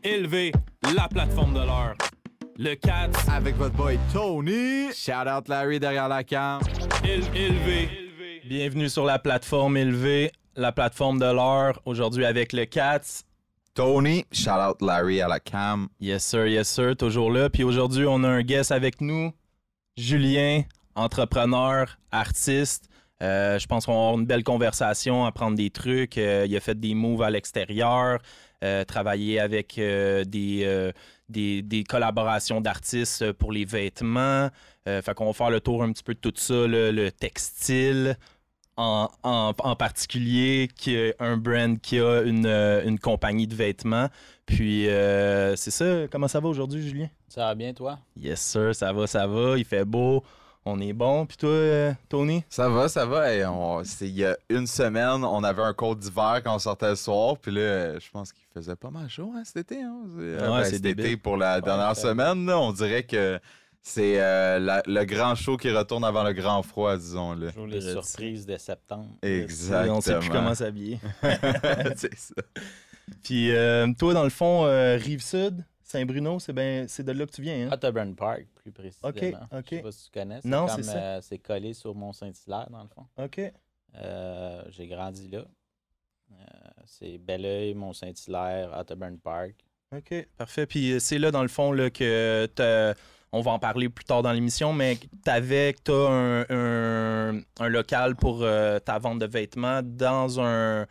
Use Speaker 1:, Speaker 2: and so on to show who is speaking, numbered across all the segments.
Speaker 1: Élevé, la plateforme de l'heure. Le 4
Speaker 2: avec votre boy Tony. Shout out Larry derrière la cam.
Speaker 1: Élevé. Bienvenue sur la plateforme Élevé, la plateforme de l'heure. Aujourd'hui avec le 4.
Speaker 2: Tony, shout out Larry à la cam.
Speaker 1: Yes sir, toujours là. Puis aujourd'hui, on a un guest avec nous, Julien, entrepreneur, artiste. Je pense qu'on va avoir une belle conversation, apprendre des trucs. Il a fait des moves à l'extérieur, travaillé avec des collaborations d'artistes pour les vêtements. Fait qu'on va faire le tour un petit peu de tout ça, le textile en particulier, qui est un brand qui a une compagnie de vêtements. Puis c'est ça. Comment ça va aujourd'hui, Julien?
Speaker 3: Ça va bien, toi?
Speaker 1: Yes sir, ça va. Il fait beau. On est bon. Puis toi, Tony?
Speaker 2: Ça va. Hey, il y a une semaine, on avait un cold d'hiver quand on sortait le soir. Puis là, je pense qu'il faisait pas mal chaud cet été. Hein?
Speaker 1: C'est
Speaker 2: cet
Speaker 1: débile.
Speaker 2: été pour la dernière semaine. Là, on dirait que c'est le grand chaud qui retourne avant le grand froid, disons-le.
Speaker 3: Toujours les surprises de septembre.
Speaker 2: Exactement.
Speaker 1: On sait plus comment s'habiller.
Speaker 2: C'est ça.
Speaker 1: Puis toi, dans le fond, Rive-Sud, Saint-Bruno, c'est de là que tu viens, hein?
Speaker 3: Otterburn Park, plus précisément.
Speaker 1: OK.
Speaker 3: Je sais pas si tu connais.
Speaker 1: Non,
Speaker 3: comme,
Speaker 1: c'est ça.
Speaker 3: c'est collé sur Mont-Saint-Hilaire, dans le fond.
Speaker 1: OK.
Speaker 3: J'ai grandi là. C'est Belleuil, Mont-Saint-Hilaire, Otterburn Park.
Speaker 1: OK, parfait. Puis c'est là, dans le fond, là, que on va en parler plus tard dans l'émission, mais t'as un local pour ta vente de vêtements dans un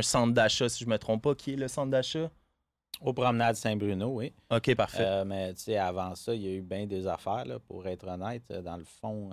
Speaker 1: centre d'achat, si je me trompe pas. Qui est le centre d'achat?
Speaker 3: Au promenade Saint-Bruno, oui.
Speaker 1: OK, parfait.
Speaker 3: Mais tu sais, avant ça, il y a eu bien des affaires, là, pour être honnête. Dans le fond,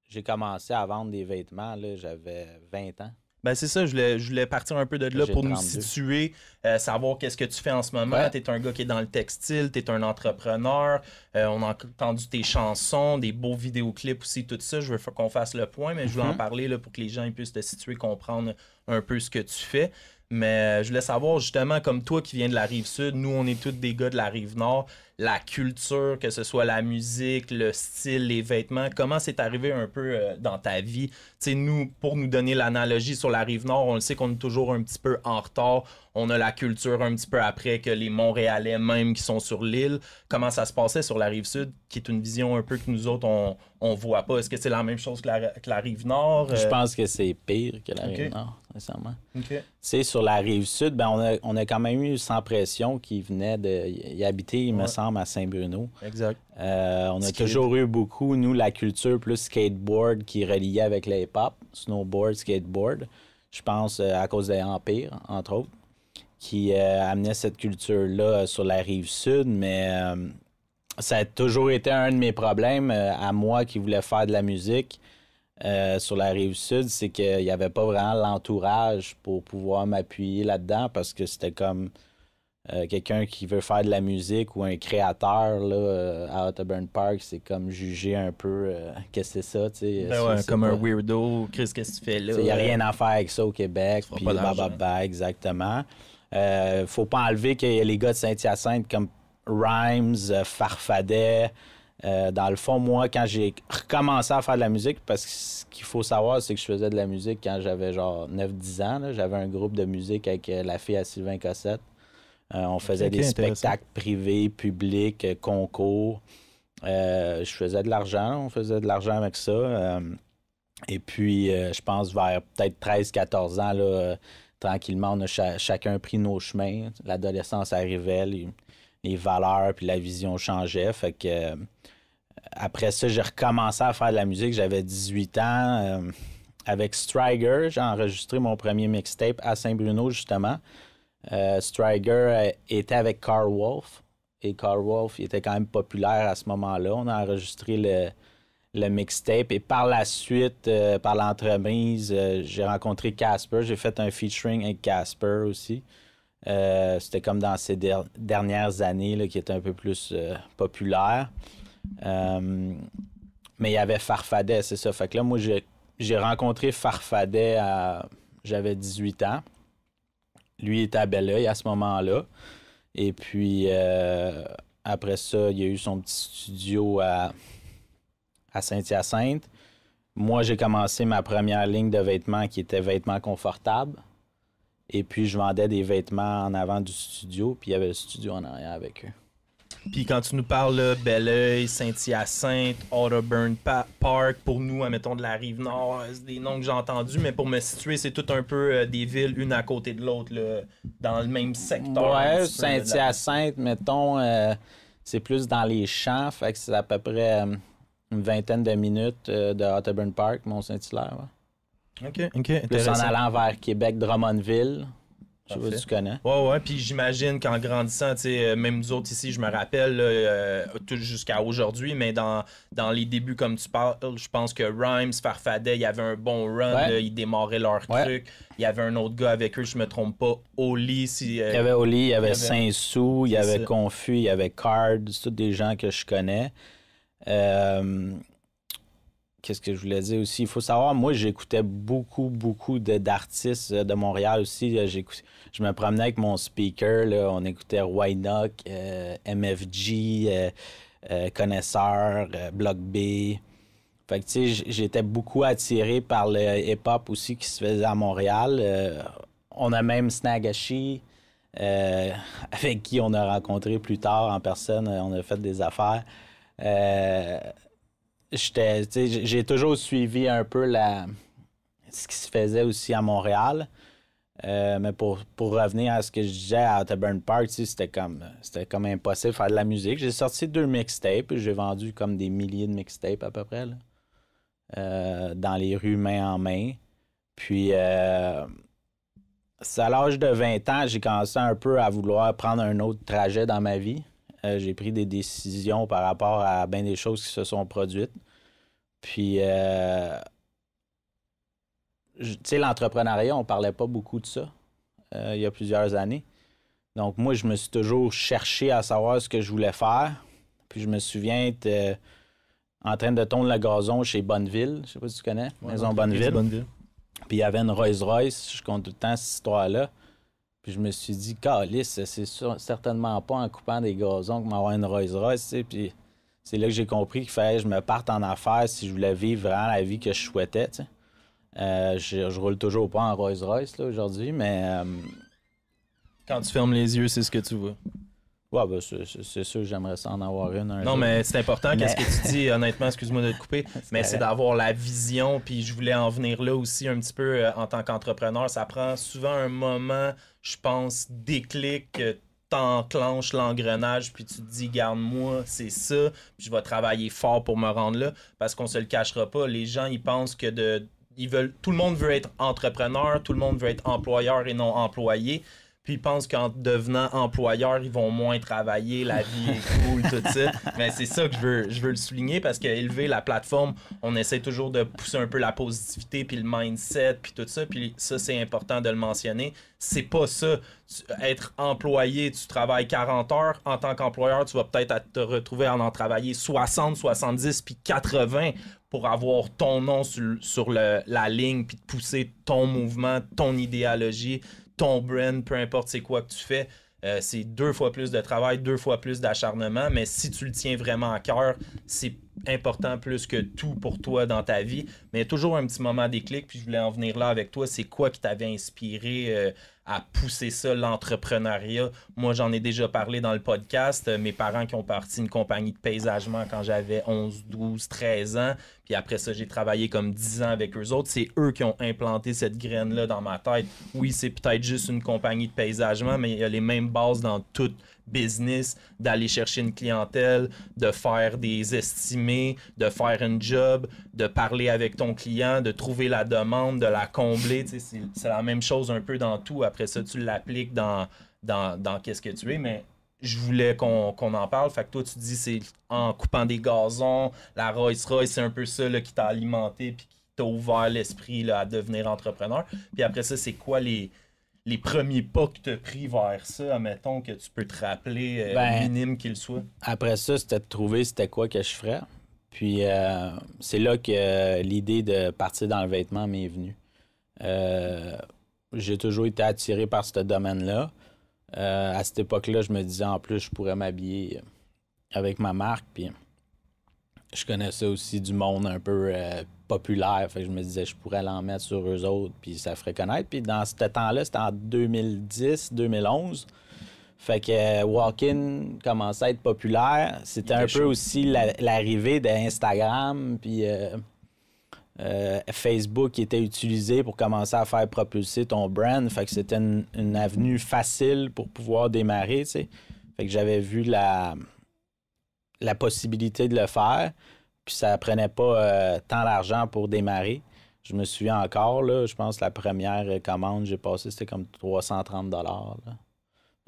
Speaker 3: j'ai commencé à vendre des vêtements, là, j'avais 20 ans.
Speaker 1: Ben c'est ça, je voulais partir un peu de là
Speaker 3: J'ai
Speaker 1: pour
Speaker 3: 32.
Speaker 1: nous situer, savoir qu'est-ce que tu fais en ce moment.
Speaker 3: Ouais.
Speaker 1: Tu es un gars qui est dans le textile, tu es un entrepreneur. On a entendu tes chansons, des beaux vidéoclips aussi, tout ça. Je veux qu'on fasse le point, mais je voulais en parler là, pour que les gens puissent te situer, comprendre un peu ce que tu fais. Mais je voulais savoir justement, comme toi qui viens de la Rive-Sud, nous on est tous des gars de la Rive-Nord, la culture, que ce soit la musique, le style, les vêtements, comment c'est arrivé un peu dans ta vie? Tu sais, nous, pour nous donner l'analogie sur la Rive-Nord, on le sait qu'on est toujours un petit peu en retard. On a la culture un petit peu après que les Montréalais même qui sont sur l'île. Comment ça se passait sur la Rive-Sud, qui est une vision un peu que nous autres, on voit pas. Est-ce que c'est la même chose que la Rive-Nord?
Speaker 3: Je pense que c'est pire que la
Speaker 1: OK.
Speaker 3: Rive-Nord, récemment.
Speaker 1: OK.
Speaker 3: Tu sais, sur la Rive-Sud, ben on a quand même eu Sans Pression qui venait y habiter, il me semble, à Saint-Bruno.
Speaker 1: Exact.
Speaker 3: On a
Speaker 1: Skate.
Speaker 3: toujours eu beaucoup, nous, la culture plus skateboard qui reliait avec le hip-hop, snowboard, skateboard. Je pense à cause des Empire, entre autres, qui amenait cette culture-là sur la Rive-Sud, mais ça a toujours été un de mes problèmes à moi qui voulais faire de la musique. Sur la Rive-Sud, c'est qu'il n'y avait pas vraiment l'entourage pour pouvoir m'appuyer là-dedans parce que c'était comme quelqu'un qui veut faire de la musique ou un créateur là, à Otterburn Park, c'est comme juger un peu qu'est-ce que c'est ça, tu sais.
Speaker 1: Ben ouais,
Speaker 3: c'est
Speaker 1: comme
Speaker 3: pas-
Speaker 1: un weirdo. Chris, qu'est-ce que tu fais là?
Speaker 3: il n'y a rien à faire avec ça au Québec.
Speaker 1: feras
Speaker 3: Puis
Speaker 1: pas d'argent.
Speaker 3: exactement. Faut pas enlever qu'il y a les gars de Saint-Hyacinthe comme Rhymes, Farfadet. Dans le fond, moi, quand j'ai recommencé à faire de la musique, parce que ce qu'il faut savoir, c'est que je faisais de la musique quand j'avais genre 9-10 ans. Là. J'avais un groupe de musique avec la fille à Sylvain Cossette. On faisait des
Speaker 1: intéressant.
Speaker 3: spectacles privés, publics, concours. Je faisais de l'argent. On faisait de l'argent avec ça. Et puis, je pense vers peut-être 13-14 ans, là, tranquillement, on a chacun pris nos chemins. L'adolescence arrivait, les valeurs puis la vision changeait. Fait que après ça, j'ai recommencé à faire de la musique. J'avais 18 ans. Avec Striger, j'ai enregistré mon premier mixtape à Saint-Bruno, justement. Striger était avec Carl Wolf. Et Carl Wolf, il était quand même populaire à ce moment-là. On a enregistré le mixtape. Et par la suite, par l'entremise, j'ai rencontré Casper. J'ai fait un featuring avec Casper aussi. C'était comme dans ces dernières années là, qui était un peu plus populaire. Mais il y avait Farfadet, c'est ça. Fait que là, moi, j'ai rencontré Farfadet j'avais 18 ans. Lui était à Belleuil à ce moment-là. Et puis, après ça, il y a eu son petit studio à Saint-Hyacinthe. Moi, j'ai commencé ma première ligne de vêtements qui était vêtements confortables. Et puis, je vendais des vêtements en avant du studio, puis il y avait le studio en arrière avec eux.
Speaker 1: Puis quand tu nous parles, là, Belleuil, Saint-Hyacinthe, Otterburn Park, pour nous, admettons de la Rive-Nord, c'est des noms que j'ai entendus, mais pour me situer, c'est tout un peu des villes, une à côté de l'autre, là, dans le même secteur.
Speaker 3: Ouais, Saint-Hyacinthe, mettons, c'est plus dans les champs, fait que c'est à peu près une vingtaine de minutes de Otterburn Park, Mont-Saint-Hilaire. Ouais.
Speaker 1: OK,
Speaker 3: Plus en
Speaker 1: intéressant.
Speaker 3: allant vers Québec, Drummondville. Je sais pas si tu connais.
Speaker 1: Ouais, puis j'imagine qu'en grandissant, tu sais, même nous autres ici, je me rappelle, tout jusqu'à aujourd'hui, mais dans les débuts, comme tu parles, je pense que Rhymes, Farfadet, il y avait un bon run,
Speaker 3: Ouais.
Speaker 1: là, ils démarraient leur truc. Il y avait un autre gars avec eux, je me trompe pas, Oli.
Speaker 3: Il y avait Oli, il y avait Saint-Sou, il y avait
Speaker 1: ça.
Speaker 3: Confus, il y avait Card, c'est tous des gens que je connais. Qu'est-ce que je voulais dire aussi? Il faut savoir, moi, j'écoutais beaucoup d'artistes de Montréal aussi. Je me promenais avec mon speaker, là, on écoutait Wynock, MFG, Connaisseur, Bloc B. Fait que, tu sais, j'étais beaucoup attiré par le hip-hop aussi qui se faisait à Montréal. On a même Snagashi, avec qui on a rencontré plus tard en personne. On a fait des affaires. J'ai toujours suivi un peu ce qui se faisait aussi à Montréal. Mais pour revenir à ce que je disais à Otterburn Park, c'était comme impossible de faire de la musique. J'ai sorti 2 mixtapes. J'ai vendu comme des milliers de mixtapes à peu près là, dans les rues main en main. Puis, c'est à l'âge de 20 ans, j'ai commencé un peu à vouloir prendre un autre trajet dans ma vie. J'ai pris des décisions par rapport à bien des choses qui se sont produites. Puis, tu sais, l'entrepreneuriat, on parlait pas beaucoup de ça il y a plusieurs années. Donc, moi, je me suis toujours cherché à savoir ce que je voulais faire. Puis, je me souviens être en train de tondre le gazon chez Bonneville. Je sais pas si tu connais, Maison Bonneville. Puis, il y avait une Rolls-Royce. Je compte tout le temps cette histoire-là. Puis je me suis dit, câlisse, c'est certainement pas en coupant des gazons que m'avoir une Rolls-Royce, tu sais. Puis c'est là que j'ai compris qu'il fallait que je me parte en affaires si je voulais vivre vraiment la vie que je souhaitais, tu sais. Je roule toujours pas en Rolls-Royce, là, aujourd'hui, mais...
Speaker 1: Quand tu fermes les yeux, c'est ce que tu vois.
Speaker 3: Ouais, ben c'est sûr, j'aimerais ça en avoir une un
Speaker 1: Non,
Speaker 3: jour.
Speaker 1: mais c'est important, qu'est-ce que tu dis, honnêtement, excuse-moi de te couper, mais c'est d'avoir la vision, puis je voulais en venir là aussi un petit peu en tant qu'entrepreneur. Ça prend souvent un moment, je pense, déclic, que t'enclenches l'engrenage, puis tu te dis, garde-moi, c'est ça, puis je vais travailler fort pour me rendre là, parce qu'on se le cachera pas, les gens, ils pensent que tout le monde veut être entrepreneur, tout le monde veut être employeur et non employé. Puis ils pensent qu'en devenant employeur, ils vont moins travailler, la vie est cool, tout ça. Mais c'est ça que je veux le souligner parce qu'élever la plateforme, on essaie toujours de pousser un peu la positivité, puis le mindset, puis tout ça. Puis ça, c'est important de le mentionner. C'est pas ça. Être employé, tu travailles 40 heures. En tant qu'employeur, tu vas peut-être te retrouver à en travailler 60, 70, puis 80 pour avoir ton nom sur la ligne, puis de pousser ton mouvement, ton idéologie, ton brand, peu importe c'est quoi que tu fais, c'est 2 fois plus de travail, 2 fois plus d'acharnement, mais si tu le tiens vraiment à cœur, c'est important plus que tout pour toi dans ta vie. Mais il y a toujours un petit moment déclic, puis je voulais en venir là avec toi. C'est quoi qui t'avait inspiré à pousser ça, l'entrepreneuriat? Moi, j'en ai déjà parlé dans le podcast. Mes parents qui ont parti une compagnie de paysagement quand j'avais 11, 12, 13 ans. Puis après ça, j'ai travaillé comme 10 ans avec eux autres. C'est eux qui ont implanté cette graine-là dans ma tête. Oui, c'est peut-être juste une compagnie de paysagement, mais il y a les mêmes bases dans tout business, d'aller chercher une clientèle, de faire des estimés, de faire un job, de parler avec ton client, de trouver la demande, de la combler. Tu sais, c'est la même chose un peu dans tout. Après ça, tu l'appliques dans qu'est-ce que tu es, mais je voulais qu'on en parle. Fait que toi, tu dis c'est en coupant des gazons, la Rolls-Royce, c'est un peu ça là, qui t'a alimenté puis qui t'a ouvert l'esprit là, à devenir entrepreneur. Puis après ça, c'est quoi les premiers pas que tu as pris vers ça, admettons, que tu peux te rappeler, minime qu'il soit? Après
Speaker 3: ça, c'était de trouver c'était quoi que je ferais. Puis c'est là que l'idée de partir dans le vêtement m'est venue. J'ai toujours été attiré par ce domaine-là. À cette époque-là, je me disais, en plus, je pourrais m'habiller avec ma marque. Puis je connaissais aussi du monde un peu populaire. Fait que je me disais, je pourrais l'en mettre sur eux autres, puis ça ferait connaître. Puis dans ce temps-là, c'était en 2010-2011. Fait que Walk-In commençait à être populaire. C'était un peu aussi l'arrivée d'Instagram, puis Facebook qui était utilisé pour commencer à faire propulser ton brand. Fait que c'était une avenue facile pour pouvoir démarrer, tu sais. Fait que j'avais vu la possibilité de le faire, puis ça prenait pas tant d'argent pour démarrer. Je me souviens encore, là, je pense que la première commande que j'ai passée, c'était comme 330 $.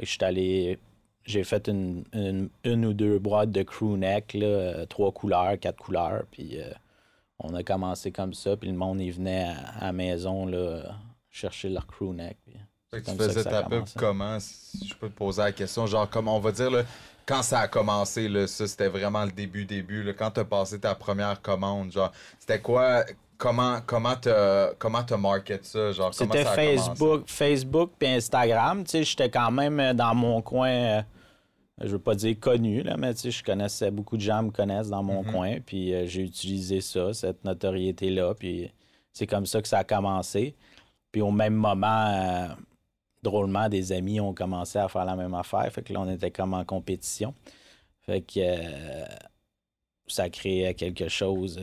Speaker 3: Fait que j'ai fait une ou deux boîtes de crewneck, là, 3 couleurs, 4 couleurs, puis on a commencé comme ça, puis le monde, il venait à la maison là, chercher leur crewneck.
Speaker 2: Fait que tu faisais ta pub comment, si je peux te poser la question, genre comme on va dire, là, quand ça a commencé, là, ça c'était vraiment le début, là, quand t'as passé ta première commande, genre, c'était quoi, comment t'as market ça, genre, comment
Speaker 3: c'était
Speaker 2: ça a
Speaker 3: Facebook puis Instagram, tu sais, j'étais quand même dans mon coin, je veux pas dire connu, là, mais tu sais, je connaissais, beaucoup de gens me connaissent dans mon coin, puis j'ai utilisé ça, cette notoriété-là, puis c'est comme ça que ça a commencé. Puis au même moment, drôlement, des amis ont commencé à faire la même affaire, fait que là, on était comme en compétition. Fait que ça créait quelque chose...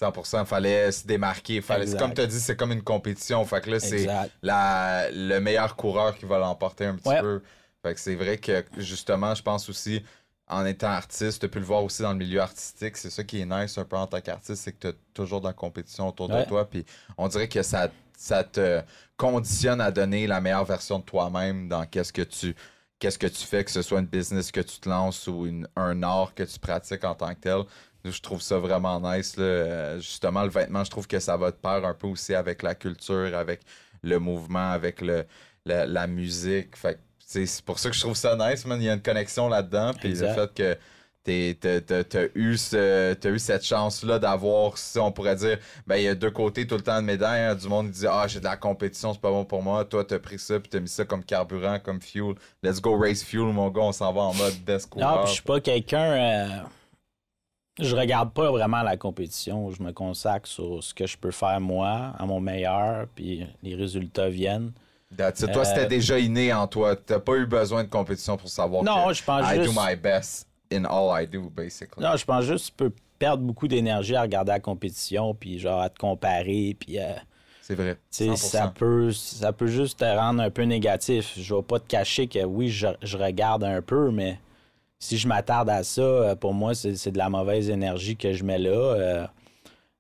Speaker 2: 100%, fallait se démarquer. Comme tu as dit, c'est comme une compétition. Fait que là, c'est le meilleur coureur qui va l'emporter un petit peu. Fait que c'est vrai que, justement, je pense aussi, en étant artiste, tu as pu le voir aussi dans le milieu artistique, c'est ça qui est nice un peu en tant qu'artiste, c'est que tu as toujours de la compétition autour de toi. Puis on dirait que ça te conditionne à donner la meilleure version de toi-même dans qu'est-ce que tu fais, que ce soit une business que tu te lances ou un art que tu pratiques en tant que tel. Je trouve ça vraiment nice. Là. Justement, le vêtement, je trouve que ça va de pair un peu aussi avec la culture, avec le mouvement, avec la musique. Fait que, c'est pour ça que je trouve ça nice, man. Il y a une connexion là-dedans. Puis le fait que t'as eu cette chance-là d'avoir, si on pourrait dire, ben il y a deux côtés tout le temps de médaille. Hein. Du monde qui dit j'ai de la compétition, c'est pas bon pour moi. Toi, t'as pris ça puis t'as mis ça comme carburant, comme fuel. Let's go race fuel, mon gars, on s'en va en mode best coureur.
Speaker 3: Non, puis je suis pas quelqu'un... Je regarde pas vraiment la compétition. Je me consacre sur ce que je peux faire moi, à mon meilleur, puis les résultats viennent.
Speaker 2: Toi, c'était déjà inné en toi. T'as pas eu besoin de compétition pour savoir que
Speaker 3: je pense
Speaker 2: I do my best in all I do, basically.
Speaker 3: Non, je pense juste que tu peux perdre beaucoup d'énergie à regarder la compétition, puis genre à te comparer, puis...
Speaker 2: c'est vrai,
Speaker 3: 100%. Ça peut juste te rendre un peu négatif. Je vais pas te cacher que oui, je regarde un peu, mais... Si je m'attarde à ça, pour moi, c'est de la mauvaise énergie que je mets là.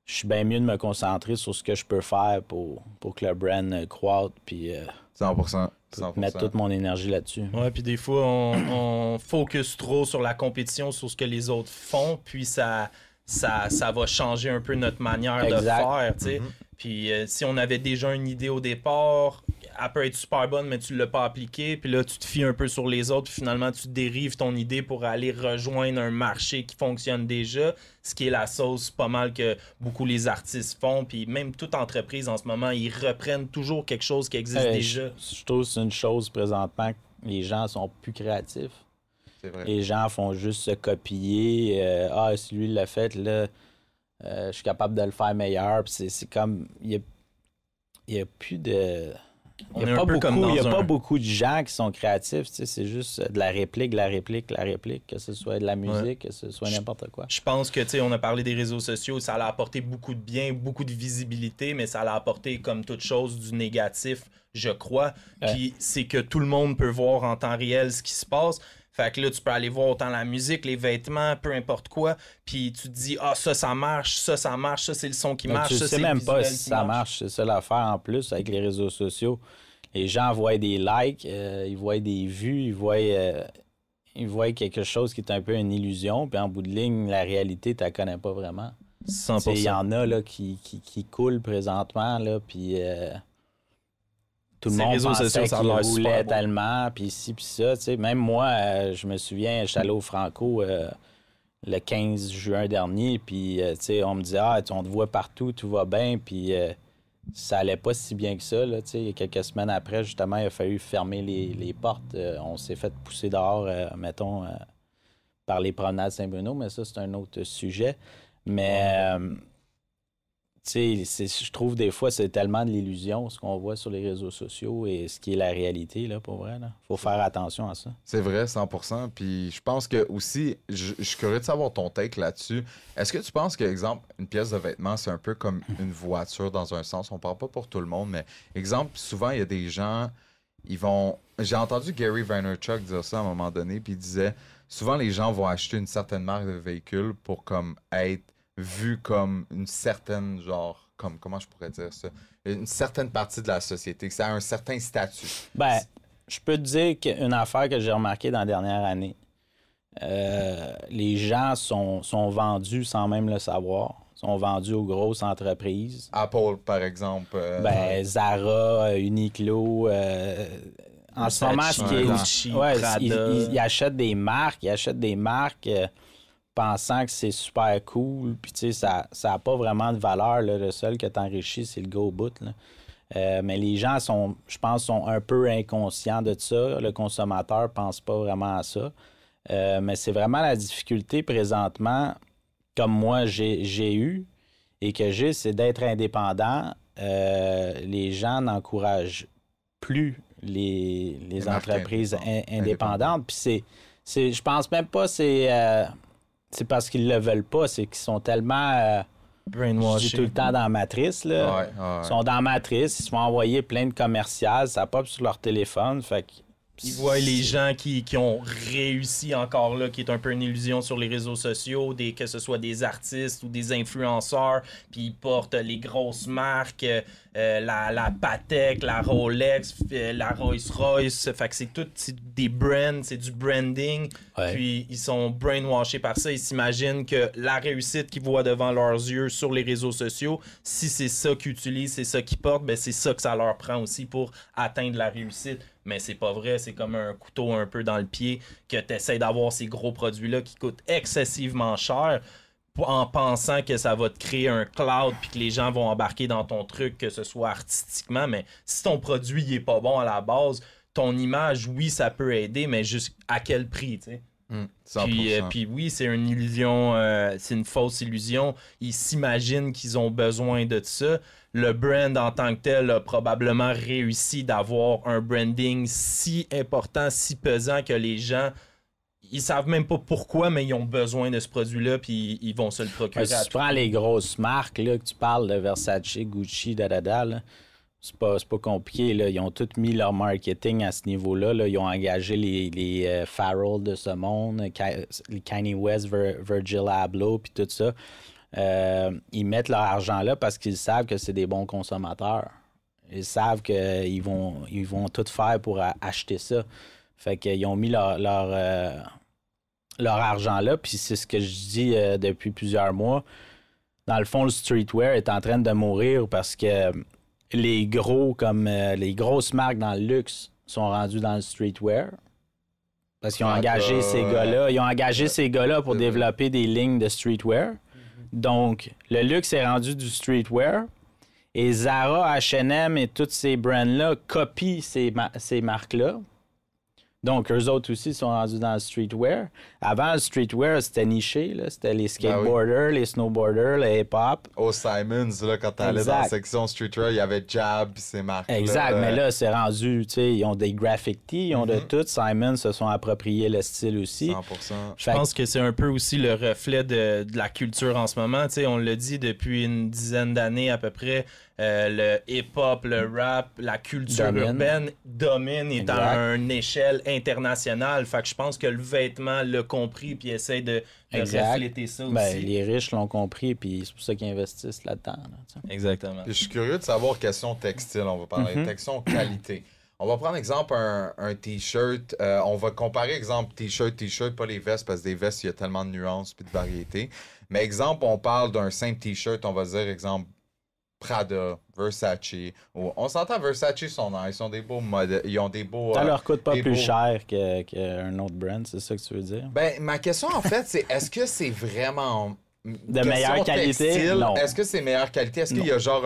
Speaker 3: Je suis bien mieux de me concentrer sur ce que je peux faire pour que le brand croître, puis
Speaker 2: 100%.
Speaker 3: mettre toute mon énergie là-dessus.
Speaker 1: Ouais, puis des fois, on focus trop sur la compétition, sur ce que les autres font, puis ça va changer un peu notre manière de faire, tu sais. Puis si on avait déjà une idée au départ, elle peut être super bonne, mais tu ne l'as pas appliquée. Puis là, tu te fies un peu sur les autres. Puis finalement, tu dérives ton idée pour aller rejoindre un marché qui fonctionne déjà. Ce qui est la sauce pas mal que beaucoup les artistes font. Puis même toute entreprise en ce moment, ils reprennent toujours quelque chose qui existe déjà.
Speaker 3: Je trouve que c'est une chose présentement que les gens sont plus créatifs.
Speaker 2: C'est vrai.
Speaker 3: Les gens font juste se copier. Si lui l'a fait, là, je suis capable de le faire meilleur. Puis c'est comme... Il y a plus de... Il n'y a pas beaucoup de gens qui sont créatifs. C'est juste de la réplique, que ce soit de la musique, que ce soit n'importe quoi.
Speaker 1: Je pense que, on a parlé des réseaux sociaux, ça a apporté beaucoup de bien, beaucoup de visibilité, mais ça a apporté, comme toute chose, du négatif, je crois. Puis c'est que tout le monde peut voir en temps réel ce qui se passe. Fait que là, tu peux aller voir autant la musique, les vêtements, peu importe quoi. Puis tu te dis, ça marche, ça c'est le son qui marche.
Speaker 3: Tu sais même pas si ça marche. C'est ça l'affaire en plus avec les réseaux sociaux. Les gens voient des likes, ils voient des vues, ils voient quelque chose qui est un peu une illusion. Puis en bout de ligne, la réalité, tu la connais pas vraiment.
Speaker 1: 100%.
Speaker 3: Il y en a là, qui coulent présentement, là, puis... tout le monde pensait qu'il roulait tellement, puis ci, puis ça. T'sais. Même moi, je me souviens, je suis allé au Franco le 15 juin dernier, puis on me disait « on te voit partout, tout va bien », puis ça allait pas si bien que ça. Là, quelques semaines après, justement, il a fallu fermer les portes. On s'est fait pousser dehors, par les promenades Saint-Bruno, mais ça, c'est un autre sujet. Mais, tu sais, je trouve des fois, c'est tellement de l'illusion, ce qu'on voit sur les réseaux sociaux et ce qui est la réalité, là, pour vrai. Il faut faire attention à ça.
Speaker 2: C'est vrai, 100%. Puis je pense que aussi, je suis curieux de savoir ton take là-dessus. Est-ce que tu penses que, exemple, une pièce de vêtement, c'est un peu comme une voiture dans un sens? On parle pas pour tout le monde, mais exemple, souvent, il y a des gens, ils vont... J'ai entendu Gary Vaynerchuk dire ça à un moment donné, puis il disait, souvent, les gens vont acheter une certaine marque de véhicule pour comme être vu comme une certaine, genre, comme, comment je pourrais dire ça? Une certaine partie de la société, que ça a un certain statut.
Speaker 3: Ben, je peux te dire qu'une affaire que j'ai remarquée dans la dernière année, les gens sont vendus sans même le savoir. Sont vendus aux grosses entreprises.
Speaker 2: Apple, par exemple.
Speaker 3: Zara, Uniqlo. En ce moment, ce qui est...
Speaker 1: Gucci,
Speaker 3: ils achètent des marques, pensant que c'est super cool. Puis, tu sais, ça n'a pas vraiment de valeur. Là. Le seul que t'enrichis, c'est le go au bout. Là. Mais les gens, je pense, sont un peu inconscients de ça. Le consommateur ne pense pas vraiment à ça. Mais c'est vraiment la difficulté présentement, comme moi j'ai eu et que j'ai, c'est d'être indépendant. Les gens n'encouragent plus les entreprises indépendantes. Puis je pense même pas c'est parce qu'ils le veulent pas, c'est qu'ils sont tellement brainwashés tout le temps dans la matrice. Là. Ils sont dans la matrice, ils se font envoyer plein de commerciales, ça pop sur leur téléphone. Fait que
Speaker 1: ils voient les gens qui ont réussi encore là, qui est un peu une illusion sur les réseaux sociaux, que ce soit des artistes ou des influenceurs, puis ils portent les grosses marques, la Patek, la Rolex, la Rolls-Royce. Fait que c'est des brands, c'est du branding. Ouais. Puis ils sont brainwashés par ça. Ils s'imaginent que la réussite qu'ils voient devant leurs yeux sur les réseaux sociaux, si c'est ça qu'ils utilisent, c'est ça qu'ils portent, ben c'est ça que ça leur prend aussi pour atteindre la réussite. Mais c'est pas vrai, c'est comme un couteau un peu dans le pied que tu essaies d'avoir ces gros produits-là qui coûtent excessivement cher en pensant que ça va te créer un cloud puis que les gens vont embarquer dans ton truc, que ce soit artistiquement. Mais si ton produit il est pas bon à la base, ton image, oui, ça peut aider, mais juste à quel prix, tu sais? Puis oui, c'est une illusion, c'est une fausse illusion. Ils s'imaginent qu'ils ont besoin de ça. Le brand en tant que tel a probablement réussi d'avoir un branding si important, si pesant que les gens, ils savent même pas pourquoi, mais ils ont besoin de ce produit-là puis ils vont se le procurer.
Speaker 3: Si tu prends les grosses marques, là, que tu parles de Versace, Gucci, là, c'est pas compliqué. Là. Ils ont tous mis leur marketing à ce niveau-là. Là. Ils ont engagé les Pharrell de ce monde, les Kanye West, Virgil Abloh, puis tout ça. Ils mettent leur argent là parce qu'ils savent que c'est des bons consommateurs. Ils savent qu'ils vont tout faire pour acheter ça. Fait qu'ils ont mis leur argent là. Puis c'est ce que je dis depuis plusieurs mois. Dans le fond, le streetwear est en train de mourir parce que les grosses marques dans le luxe sont rendues dans le streetwear. Parce qu'ils ont engagé ces gars-là. Ils ont engagé ces gars-là pour développer des lignes de streetwear. Donc, le luxe est rendu du streetwear. Et Zara, H&M et tous ces brands-là copient ces marques-là. Donc, eux autres aussi sont rendus dans le streetwear. Avant, le streetwear, c'était niché. Là. C'était les skateboarders, les snowboarders, les hip-hop.
Speaker 2: Au Simons, là, quand t'allais dans la section streetwear, il y avait Jab et ces marques-là.
Speaker 3: Exact, mais là, c'est rendu, tu sais, ils ont des graphic tees, ils ont de tout. Simons se sont appropriés le style aussi.
Speaker 2: 100%.
Speaker 1: Je pense que c'est un peu aussi le reflet de la culture en ce moment. Tu sais, on l'a dit depuis une dizaine d'années à peu près. Le hip-hop, le rap, la culture urbaine domine et à une échelle internationale. Fait que je pense que le vêtement l'a compris puis essaie de refléter ça aussi.
Speaker 3: Les riches l'ont compris puis c'est pour ça qu'ils investissent là-dedans. Là,
Speaker 1: exactement.
Speaker 2: Puis je suis curieux de savoir question textile. On va parler question qualité. On va prendre exemple un t-shirt. On va comparer exemple t-shirt, pas les vestes parce que des vestes, il y a tellement de nuances puis de variétés. Mais exemple, on parle d'un simple t-shirt, on va dire exemple Prada, Versace. On s'entend, Versace sont nice, ils ont des beaux modèles, ils ont des beaux...
Speaker 3: Ça leur coûte pas plus cher qu'un autre brand, c'est ça que tu veux dire?
Speaker 2: Ben, ma question en fait, c'est est-ce que c'est vraiment...
Speaker 3: de meilleure qualité? Non.
Speaker 2: Est-ce que c'est meilleure qualité? Est-ce qu'il y a genre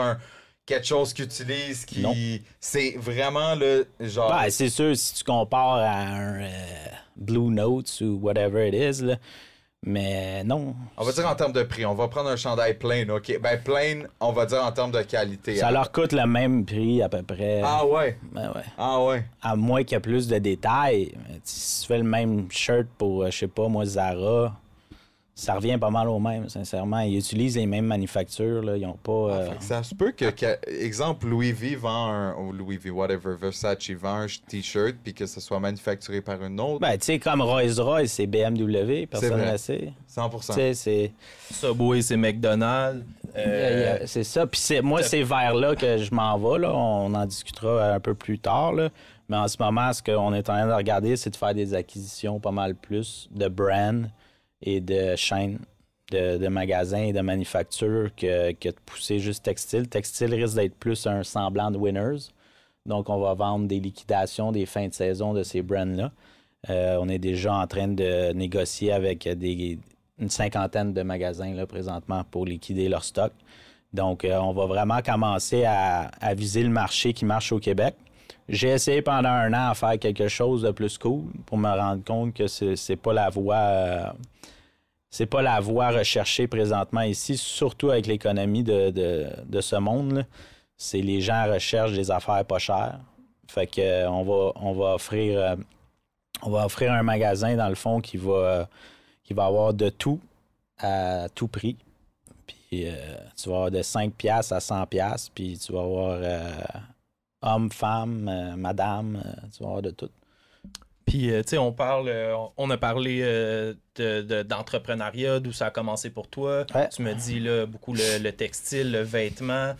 Speaker 2: quelque chose qu'ils utilisent qui... Non. C'est vraiment le genre...
Speaker 3: Ben, c'est sûr, si tu compares à un Blue Notes ou whatever it is, là, Mais non.
Speaker 2: On va dire en termes de prix. On va prendre un chandail plain, OK? Ben, plain, on va dire en termes de qualité.
Speaker 3: Ça leur coûte le même prix à peu près.
Speaker 2: Ah ouais?
Speaker 3: Ben ouais.
Speaker 2: Ah ouais?
Speaker 3: À moins qu'il y ait plus de détails. Si tu fais le même shirt pour, je sais pas, moi, Zara, ça revient pas mal au même, sincèrement. Ils utilisent les mêmes manufactures, là. Ils ont pas...
Speaker 2: Fait que ça se peut que, exemple, Louis V vend ou Louis V, whatever, Versace vend un t-shirt puis que ce soit manufacturé par une autre.
Speaker 3: Ben, tu sais, comme Rolls-Royce, c'est BMW, personne ne le sait.
Speaker 2: 100%.
Speaker 3: Tu sais, c'est...
Speaker 1: Subway, c'est McDonald's.
Speaker 3: C'est ça. Puis moi, c'est vers là que je m'en vais, là. On en discutera un peu plus tard, là. Mais en ce moment, ce qu'on est en train de regarder, c'est de faire des acquisitions pas mal plus de brands et de chaînes de magasins et de manufactures que de pousser juste textile. Textile risque d'être plus un semblant de Winners. Donc, on va vendre des liquidations des fins de saison de ces brands-là. On est déjà en train de négocier avec une cinquantaine de magasins là, présentement pour liquider leur stock. Donc, on va vraiment commencer à viser le marché qui marche au Québec. J'ai essayé pendant un an à faire quelque chose de plus cool pour me rendre compte que c'est pas la voie... c'est pas la voie recherchée présentement ici, surtout avec l'économie de ce monde, là. C'est les gens recherchent des affaires pas chères. Fait que on va offrir un magasin, dans le fond, qui va avoir de tout à tout prix. Puis tu vas avoir de 5$ à 100$, puis tu vas avoir homme, femme, madame, tu vas avoir de tout.
Speaker 1: Puis, tu sais, on a parlé d'entrepreneuriat, d'où ça a commencé pour toi.
Speaker 3: Ouais.
Speaker 1: Tu me dis là, beaucoup le textile, le vêtement.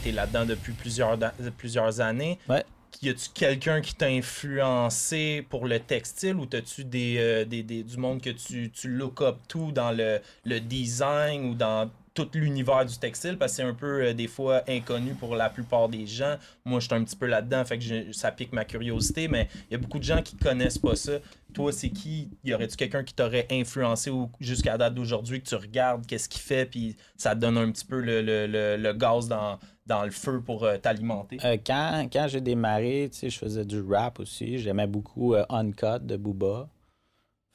Speaker 1: Tu es là-dedans depuis plusieurs années.
Speaker 3: Ouais.
Speaker 1: Y a-tu quelqu'un qui t'a influencé pour le textile ou t'as-tu du monde que tu look up tout dans le design ou dans tout l'univers du textile? Parce que c'est un peu, des fois, inconnu pour la plupart des gens. Moi, je suis un petit peu là-dedans, fait que ça pique ma curiosité, mais il y a beaucoup de gens qui connaissent pas ça. Toi, c'est qui? Y aurait-tu quelqu'un qui t'aurait influencé jusqu'à la date d'aujourd'hui, que tu regardes, qu'est-ce qu'il fait, puis ça te donne un petit peu le gaz dans le feu pour t'alimenter?
Speaker 3: Quand j'ai démarré, tu sais, je faisais du rap aussi. J'aimais beaucoup Uncut de Booba.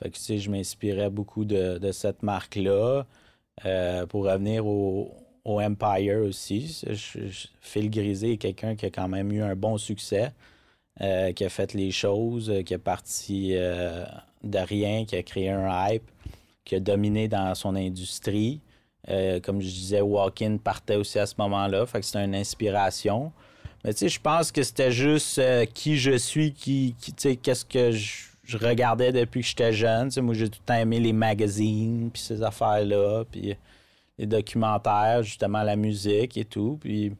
Speaker 3: Fait que, tu sais, je m'inspirais beaucoup de cette marque-là. Pour revenir au Empire aussi, Phil Grisé est quelqu'un qui a quand même eu un bon succès, qui a fait les choses, qui est parti de rien, qui a créé un hype, qui a dominé dans son industrie. Comme je disais, Walk-In partait aussi à ce moment-là, fait que c'était une inspiration. Mais tu sais, je pense que c'était juste qui je suis, tu sais, qu'est-ce que je regardais depuis que j'étais jeune. Tu sais, moi, j'ai tout le temps aimé les magazines, puis ces affaires-là, puis les documentaires, justement, la musique et tout. Puis,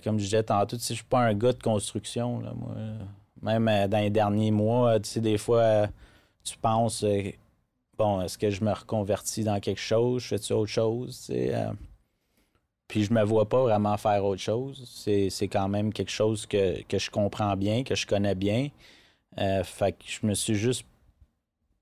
Speaker 3: comme je disais tantôt, tu sais, je suis pas un gars de construction, là, moi. Même dans les derniers mois, tu sais, des fois, tu penses, bon, est-ce que je me reconvertis dans quelque chose? Je fais-tu autre chose? Tu sais, puis je me vois pas vraiment faire autre chose. C'est quand même quelque chose que je comprends bien, que je connais bien. Fait que je me suis juste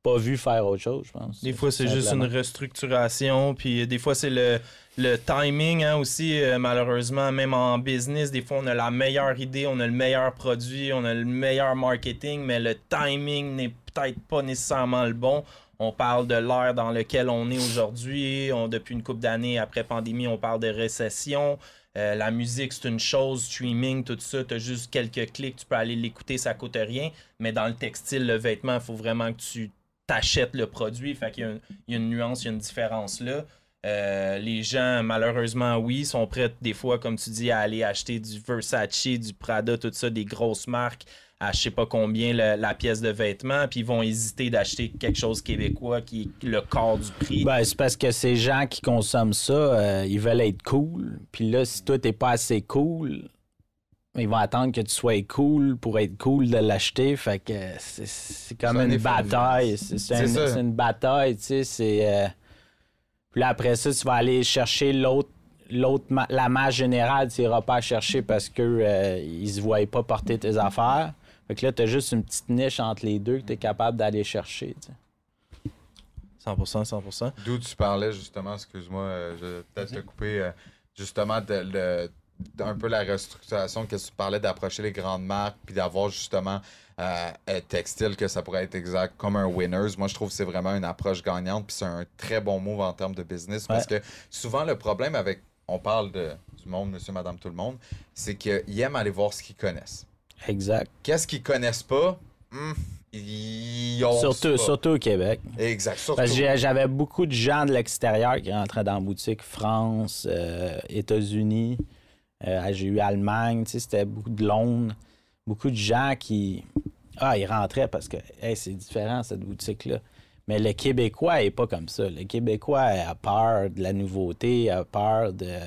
Speaker 3: pas vu faire autre chose, je pense.
Speaker 1: Des fois, c'est juste une restructuration, puis des fois, c'est le timing hein, aussi, malheureusement, même en business, des fois, on a la meilleure idée, on a le meilleur produit, on a le meilleur marketing, mais le timing n'est peut-être pas nécessairement le bon. On parle de l'ère dans laquelle on est aujourd'hui. Depuis une couple d'années, après pandémie, on parle de récession. La musique, c'est une chose, streaming, tout ça, tu as juste quelques clics, tu peux aller l'écouter, ça coûte rien. Mais dans le textile, le vêtement, il faut vraiment que tu t'achètes le produit. Fait qu'il y a une nuance, il y a une différence là. Les gens, malheureusement, oui, sont prêts des fois, comme tu dis, à aller acheter du Versace, du Prada, tout ça, des grosses marques, à je sais pas combien la pièce de vêtement, puis ils vont hésiter d'acheter quelque chose québécois qui est le quart du prix.
Speaker 3: Ben, c'est parce que ces gens qui consomment ça, ils veulent être cool. Puis là, si toi, t'es pas assez cool, ils vont attendre que tu sois cool pour être cool de l'acheter. Fait que c'est comme une bataille. C'est une bataille, tu sais. Puis là, après ça, tu vas aller chercher la masse générale, tu n'iras pas chercher parce que ils se voient pas porter tes affaires. Fait que là, tu as juste une petite niche entre les deux que tu es capable d'aller chercher. Tu sais.
Speaker 1: 100%.
Speaker 2: D'où tu parlais, justement, excuse-moi, je vais peut-être te couper, justement, un peu la restructuration que tu parlais d'approcher les grandes marques puis d'avoir justement textile que ça pourrait être exact comme un Winners. Moi, je trouve que c'est vraiment une approche gagnante puis c'est un très bon move en termes de business parce que souvent, le problème avec, on parle du monde, monsieur, madame, tout le monde, c'est qu'ils aiment aller voir ce qu'ils connaissent.
Speaker 3: Exact.
Speaker 2: Qu'est-ce qu'ils connaissent pas?
Speaker 3: Surtout au Québec.
Speaker 2: Exact. Surtout.
Speaker 3: Parce que j'avais beaucoup de gens de l'extérieur qui rentraient dans la boutique. France, États-Unis, j'ai eu Allemagne, c'était beaucoup de Londres. Beaucoup de gens qui... ils rentraient parce que c'est différent, cette boutique-là. Mais le Québécois n'est pas comme ça. Le Québécois a peur de la nouveauté, a peur de...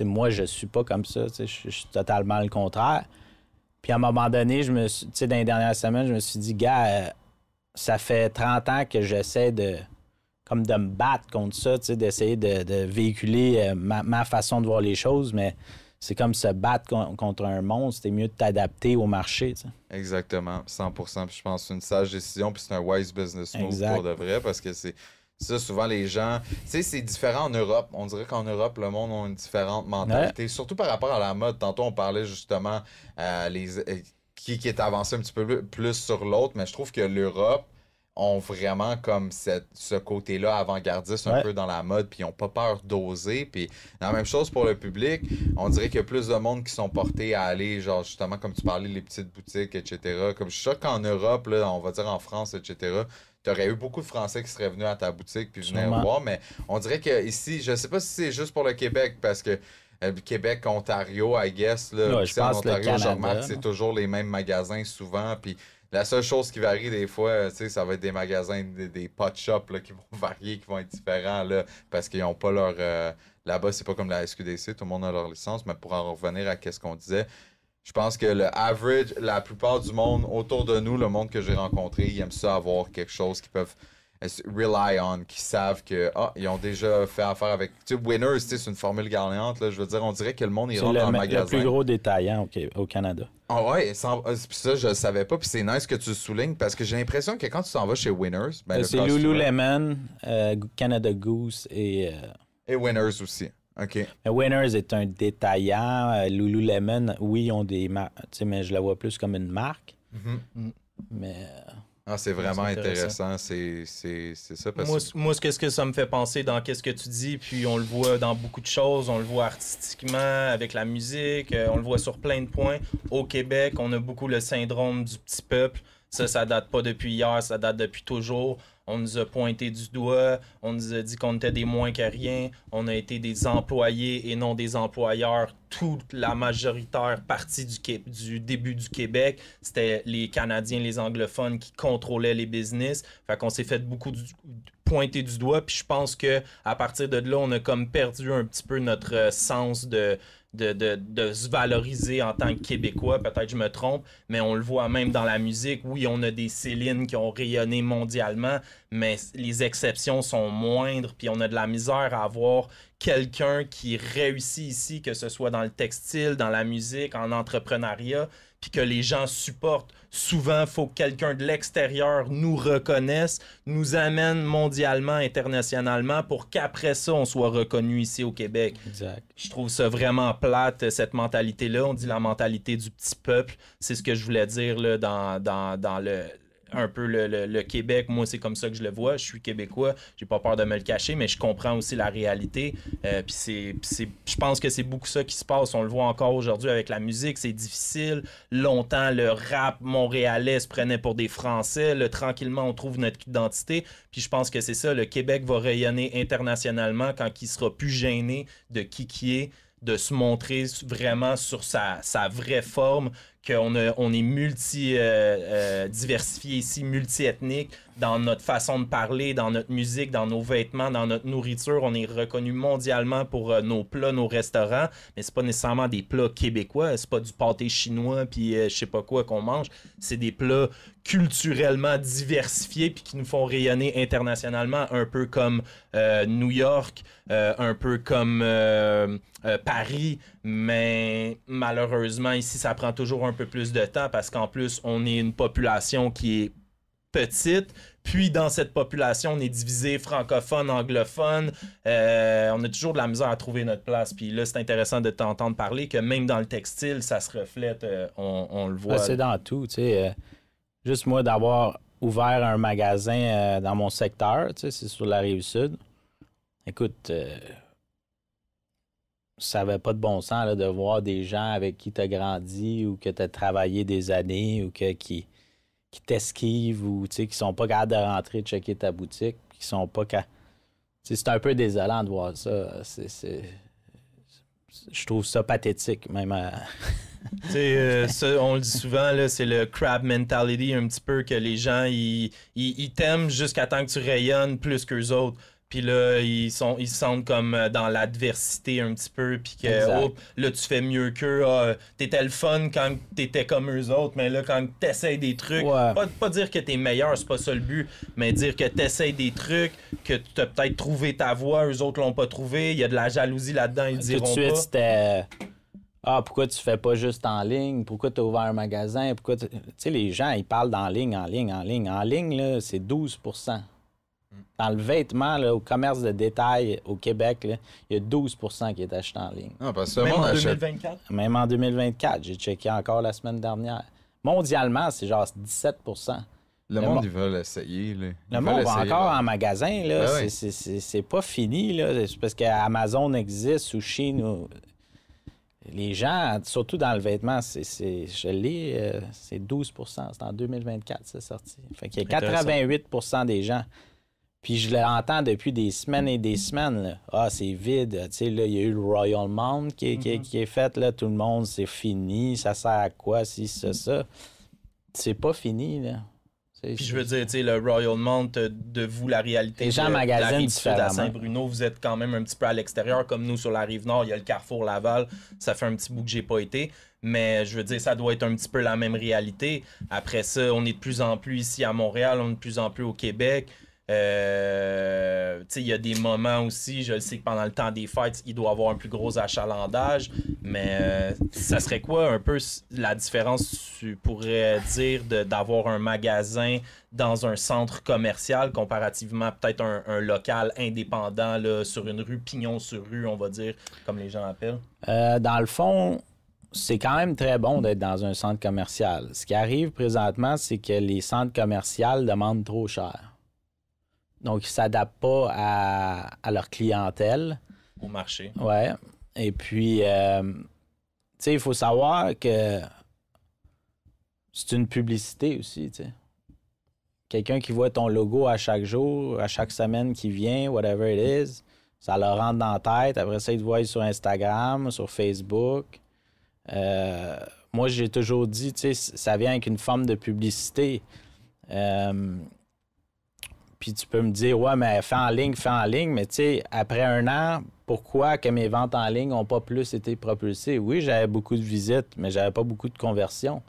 Speaker 3: moi, je suis pas comme ça. Je suis totalement le contraire. Puis à un moment donné, dans les dernières semaines, je me suis dit, gars, ça fait 30 ans que j'essaie de me battre contre ça, d'essayer de véhiculer ma façon de voir les choses, mais c'est comme se battre contre un monstre. C'est mieux de t'adapter au marché. T'sais.
Speaker 2: Exactement, 100%. Puis je pense que c'est une sage décision, puis c'est un wise business move pour de vrai, parce que c'est ça, souvent les gens... Tu sais, c'est différent en Europe. On dirait qu'en Europe, le monde a une différente mentalité, surtout par rapport à la mode. Tantôt, on parlait justement qui est avancé un petit peu plus sur l'autre, mais je trouve que l'Europe ont vraiment comme ce côté-là avant-gardiste un peu dans la mode, puis ils n'ont pas peur d'oser. Puis la même chose pour le public, on dirait qu'il y a plus de monde qui sont portés à aller, genre justement, comme tu parlais, les petites boutiques, etc. Comme je suis sûr qu'en Europe, là, on va dire en France, etc., tu aurais eu beaucoup de Français qui seraient venus à ta boutique puis venaient voir, mais on dirait qu'ici, je sais pas si c'est juste pour le Québec, parce que Québec, Ontario, I guess, là,
Speaker 3: je pense
Speaker 2: en Ontario, je remarque que
Speaker 3: là.
Speaker 2: c'est toujours les mêmes magasins souvent, puis la seule chose qui varie des fois, ça va être des magasins, des pot shops là, qui vont varier, qui vont être différents, là, parce qu'ils n'ont pas leur... là-bas, c'est pas comme la SQDC, tout le monde a leur licence, mais pour en revenir à ce qu'on disait, je pense que le average, la plupart du monde autour de nous, le monde que j'ai rencontré, ils aiment ça avoir quelque chose qu'ils peuvent rely on, qui savent que ils ont déjà fait affaire avec... Tu sais, Winners, c'est une formule gagnante, là, je veux dire, on dirait que le monde, il rentre dans le magasin.
Speaker 3: C'est le plus gros détaillant au Canada.
Speaker 2: Ah ouais, ça, je le savais pas, puis c'est nice que tu le soulignes, parce que j'ai l'impression que quand tu t'en vas chez Winners...
Speaker 3: c'est Lululemon, Canada Goose et
Speaker 2: Winners aussi. OK.
Speaker 3: Mais Winners est un détaillant. Lululemon, oui, ils ont des marques, mais je la vois plus comme une marque. Mais...
Speaker 2: c'est vraiment intéressant. C'est ça. Parce
Speaker 1: moi, qu'est-ce que ça me fait penser dans qu'est-ce que tu dis, puis on le voit dans beaucoup de choses, on le voit artistiquement, avec la musique, on le voit sur plein de points. Au Québec, on a beaucoup le syndrome du petit peuple. Ça date pas depuis hier, ça date depuis toujours. On nous a pointé du doigt, on nous a dit qu'on était des moins que rien, on a été des employés et non des employeurs. Toute la majoritaire partie du début du Québec, c'était les Canadiens, les anglophones qui contrôlaient les business. Fait qu'on s'est fait beaucoup pointer du doigt, puis je pense que à partir de là, on a comme perdu un petit peu notre sens de se valoriser en tant que Québécois. Peut-être je me trompe, mais on le voit même dans la musique. Oui, on a des Céline qui ont rayonné mondialement, mais les exceptions sont moindres, puis on a de la misère à avoir quelqu'un qui réussit ici, que ce soit dans le textile, dans la musique, en entrepreneuriat, puis que les gens supportent. Souvent, il faut que quelqu'un de l'extérieur nous reconnaisse, nous amène mondialement, internationalement, pour qu'après ça, on soit reconnu ici au Québec.
Speaker 3: Exact.
Speaker 1: Je trouve ça vraiment plate, cette mentalité-là. On dit la mentalité du petit peuple. C'est ce que je voulais dire là, dans un peu le Québec. Moi, c'est comme ça que je le vois. Je suis québécois. J'ai pas peur de me le cacher, mais je comprends aussi la réalité. Je pense que c'est beaucoup ça qui se passe. On le voit encore aujourd'hui avec la musique. C'est difficile. Longtemps, le rap montréalais se prenait pour des Français. Là, tranquillement, on trouve notre identité. Puis je pense que c'est ça. Le Québec va rayonner internationalement quand il sera plus gêné de qui est, de se montrer vraiment sur sa vraie forme, qu'on est diversifié ici, multi-ethnique, dans notre façon de parler, dans notre musique, dans nos vêtements, dans notre nourriture. On est reconnu mondialement pour nos plats, nos restaurants, mais c'est pas nécessairement des plats québécois, c'est pas du pâté chinois puis je sais pas quoi qu'on mange, c'est des plats culturellement diversifiés puis qui nous font rayonner internationalement, un peu comme New York, un peu comme Paris, mais malheureusement ici ça prend toujours un peu plus de temps parce qu'en plus on est une population qui est petite. Puis dans cette population, on est divisé francophone, anglophone. On a toujours de la misère à trouver notre place. Puis là, c'est intéressant de t'entendre parler que même dans le textile, ça se reflète. On le voit.
Speaker 3: C'est dans tout. Juste moi d'avoir ouvert un magasin dans mon secteur, c'est sur la Rive-Sud. Écoute, ça n'avait pas de bon sens là, de voir des gens avec qui tu as grandi ou que tu as travaillé des années ou qui t'esquivent ou qui sont pas capables de rentrer checker ta boutique, qui sont pas c'est un peu désolant de voir ça. Je trouve ça pathétique, même.
Speaker 1: Ça, on le dit souvent, là, c'est le crab mentality un petit peu, que les gens, ils t'aiment jusqu'à temps que tu rayonnes plus qu'eux autres. Puis là, ils se sentent comme dans l'adversité un petit peu. Puis que là, tu fais mieux qu'eux. T'étais le fun quand t'étais comme eux autres. Mais là, quand t'essayes des trucs, pas dire que t'es meilleur, c'est pas ça le but. Mais dire que t'essayes des trucs, que t'as peut-être trouvé ta voie, eux autres l'ont pas trouvé. Il y a de la jalousie là-dedans, ils diront pas.
Speaker 3: Tout de suite, c'était... pourquoi tu fais pas juste en ligne? Pourquoi tu as ouvert un magasin? Pourquoi tu sais, les gens, ils parlent en ligne. En ligne, là, c'est 12 %. Dans le vêtement, là, au commerce de détail au Québec, là, il y a 12 % qui est acheté en ligne.
Speaker 2: Parce que
Speaker 1: même en 2024?
Speaker 3: Même en 2024. J'ai checké encore la semaine dernière. Mondialement, c'est genre 17 %.
Speaker 2: Le monde, ils veulent essayer.
Speaker 3: Le monde va encore en magasin. Là, c'est pas fini. Là. C'est parce qu'Amazon existe, Sushi... Les gens, surtout dans le vêtement, je lis, c'est 12 %. C'est en 2024, c'est sorti. Fait qu'il y a 88 % des gens. Puis je l'entends depuis des semaines et des semaines. Là. C'est vide. Tu sais, là, il y a eu le Royal Mount qui est fait. Là, tout le monde, c'est fini. Ça sert à quoi, si, ça? C'est pas fini, là.
Speaker 1: Puis je veux dire, tu sais, le Royal Mount, de vous, la réalité.
Speaker 3: Les gens magasinent différemment.
Speaker 1: À Saint-Bruno, vous êtes quand même un petit peu à l'extérieur, comme nous sur la Rive-Nord, il y a le Carrefour Laval. Ça fait un petit bout que j'ai pas été. Mais je veux dire, ça doit être un petit peu la même réalité. Après ça, on est de plus en plus ici à Montréal, on est de plus en plus au Québec. Tu sais, il y a des moments aussi, je le sais que pendant le temps des fêtes, il doit y avoir un plus gros achalandage, mais ça serait quoi un peu la différence, tu pourrais dire, d'avoir un magasin dans un centre commercial comparativement peut-être un local indépendant là, sur une rue, pignon sur rue, on va dire, comme les gens appellent?
Speaker 3: Dans le fond, c'est quand même très bon d'être dans un centre commercial. Ce qui arrive présentement, c'est que les centres commerciaux demandent trop cher. Donc, ils ne s'adaptent pas à leur clientèle.
Speaker 1: Au marché.
Speaker 3: Oui. Et puis, tu sais, il faut savoir que c'est une publicité aussi, tu sais. Quelqu'un qui voit ton logo à chaque jour, à chaque semaine qui vient, whatever it is, ça leur rentre dans la tête. Après ça, ils te voient sur Instagram, sur Facebook. Moi, j'ai toujours dit, tu sais, ça vient avec une forme de publicité. Puis tu peux me dire, ouais, mais fais en ligne. Mais tu sais, après un an, pourquoi que mes ventes en ligne n'ont pas plus été propulsées? Oui, j'avais beaucoup de visites, mais j'avais pas beaucoup de conversions.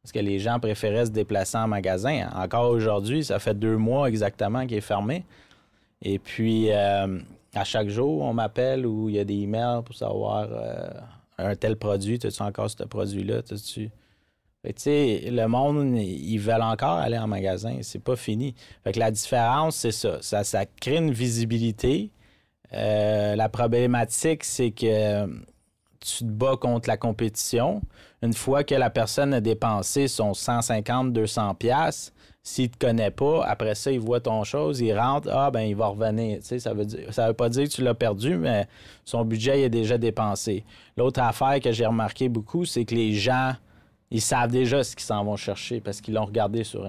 Speaker 3: Parce que les gens préféraient se déplacer en magasin. Encore aujourd'hui, ça fait 2 mois exactement qu'il est fermé. Et puis, à chaque jour, on m'appelle ou il y a des emails pour savoir un tel produit. As-tu encore ce produit-là? T'as-tu... Fait que, tu sais, le monde, ils veulent encore aller en magasin. C'est pas fini. Fait que la différence, c'est ça. Ça crée une visibilité. La problématique, c'est que tu te bats contre la compétition. Une fois que la personne a dépensé son 150, 200 $, s'il ne te connaît pas, après ça, il voit ton chose, il rentre, il va revenir. Tu sais, ça veut pas dire que tu l'as perdu, mais son budget il est déjà dépensé. L'autre affaire que j'ai remarqué beaucoup, c'est que les gens... Ils savent déjà ce qu'ils s'en vont chercher parce qu'ils l'ont regardé sur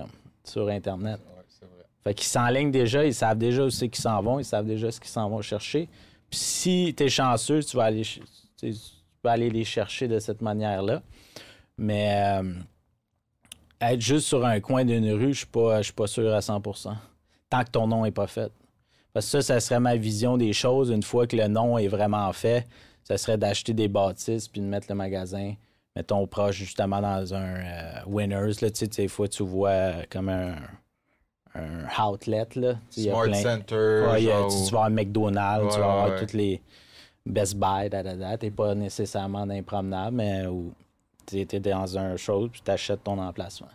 Speaker 3: Internet.
Speaker 2: Ouais, c'est vrai.
Speaker 3: Fait qu'ils s'enlignent déjà, ils savent déjà où c'est qu'ils s'en vont, ils savent déjà ce qu'ils s'en vont chercher. Puis si tu es chanceux, tu vas aller les chercher de cette manière-là. Mais être juste sur un coin d'une rue, je suis pas sûr à 100%. Tant que ton nom n'est pas fait. Parce que ça serait ma vision des choses. Une fois que le nom est vraiment fait, ça serait d'acheter des bâtisses puis de mettre le magasin... Mettons, proche, justement, dans un Winners, là, tu sais, des fois, tu vois comme un outlet, là.
Speaker 2: Smart Center.
Speaker 3: Ouais,
Speaker 2: genre...
Speaker 3: tu vas avoir McDonald's, tu vas avoir toutes les Best Buy, T'es pas nécessairement dans les promenades, mais où tu es dans un show, puis tu achètes ton emplacement.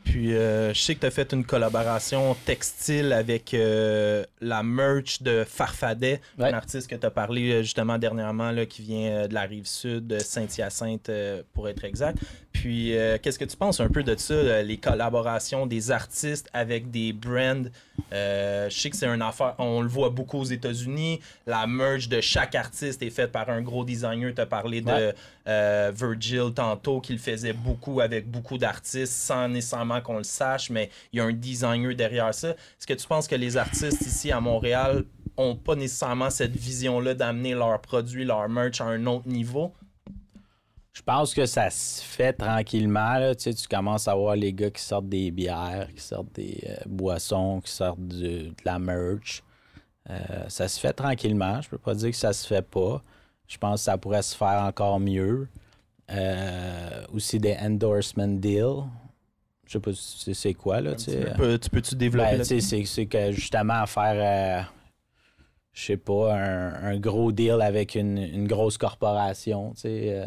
Speaker 1: Puis je sais que tu as fait une collaboration textile avec la merch de Farfadet, un artiste que tu as parlé justement dernièrement, là, qui vient de la Rive-Sud, de Saint-Hyacinthe pour être exact. Puis qu'est-ce que tu penses un peu de ça, les collaborations des artistes avec des brands? Je sais que c'est une affaire, on le voit beaucoup aux États-Unis. La merch de chaque artiste est faite par un gros designer. Tu as parlé de Virgil tantôt, qui le faisait beaucoup avec beaucoup d'artistes sans nécessairement qu'on le sache, mais il y a un designer derrière ça. Est-ce que tu penses que les artistes ici à Montréal ont pas nécessairement cette vision-là d'amener leurs produits, leur merch à un autre niveau?
Speaker 3: Je pense que ça se fait tranquillement. Là. Tu commences à voir les gars qui sortent des bières, qui sortent des boissons, qui sortent de la merch. Ça se fait tranquillement. Je peux pas dire que ça se fait pas. Je pense que ça pourrait se faire encore mieux. Aussi des endorsement deals. Je sais pas c'est quoi, là. Tu
Speaker 1: peux-tu développer
Speaker 3: c'est que justement faire... je sais pas, un gros deal avec une grosse corporation, tu sais...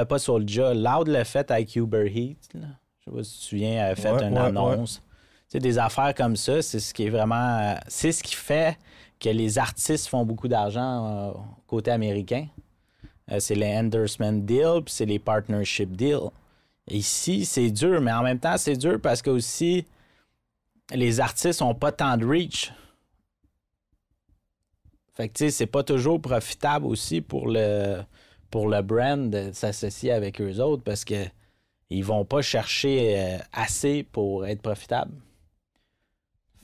Speaker 3: pas Soulja, Loud l'a fait avec Uber Eats. Là. Je sais pas si tu te souviens, a fait une annonce. Tu sais, des affaires comme ça, c'est ce qui est vraiment... c'est ce qui fait que les artistes font beaucoup d'argent côté américain. C'est les endorsement deals, puis c'est les partnership deals. Ici, c'est dur, mais en même temps, c'est dur parce que aussi, les artistes n'ont pas tant de reach. Fait que, tu sais, c'est pas toujours profitable aussi pour le brand de s'associer avec eux autres parce que ils vont pas chercher assez pour être profitables.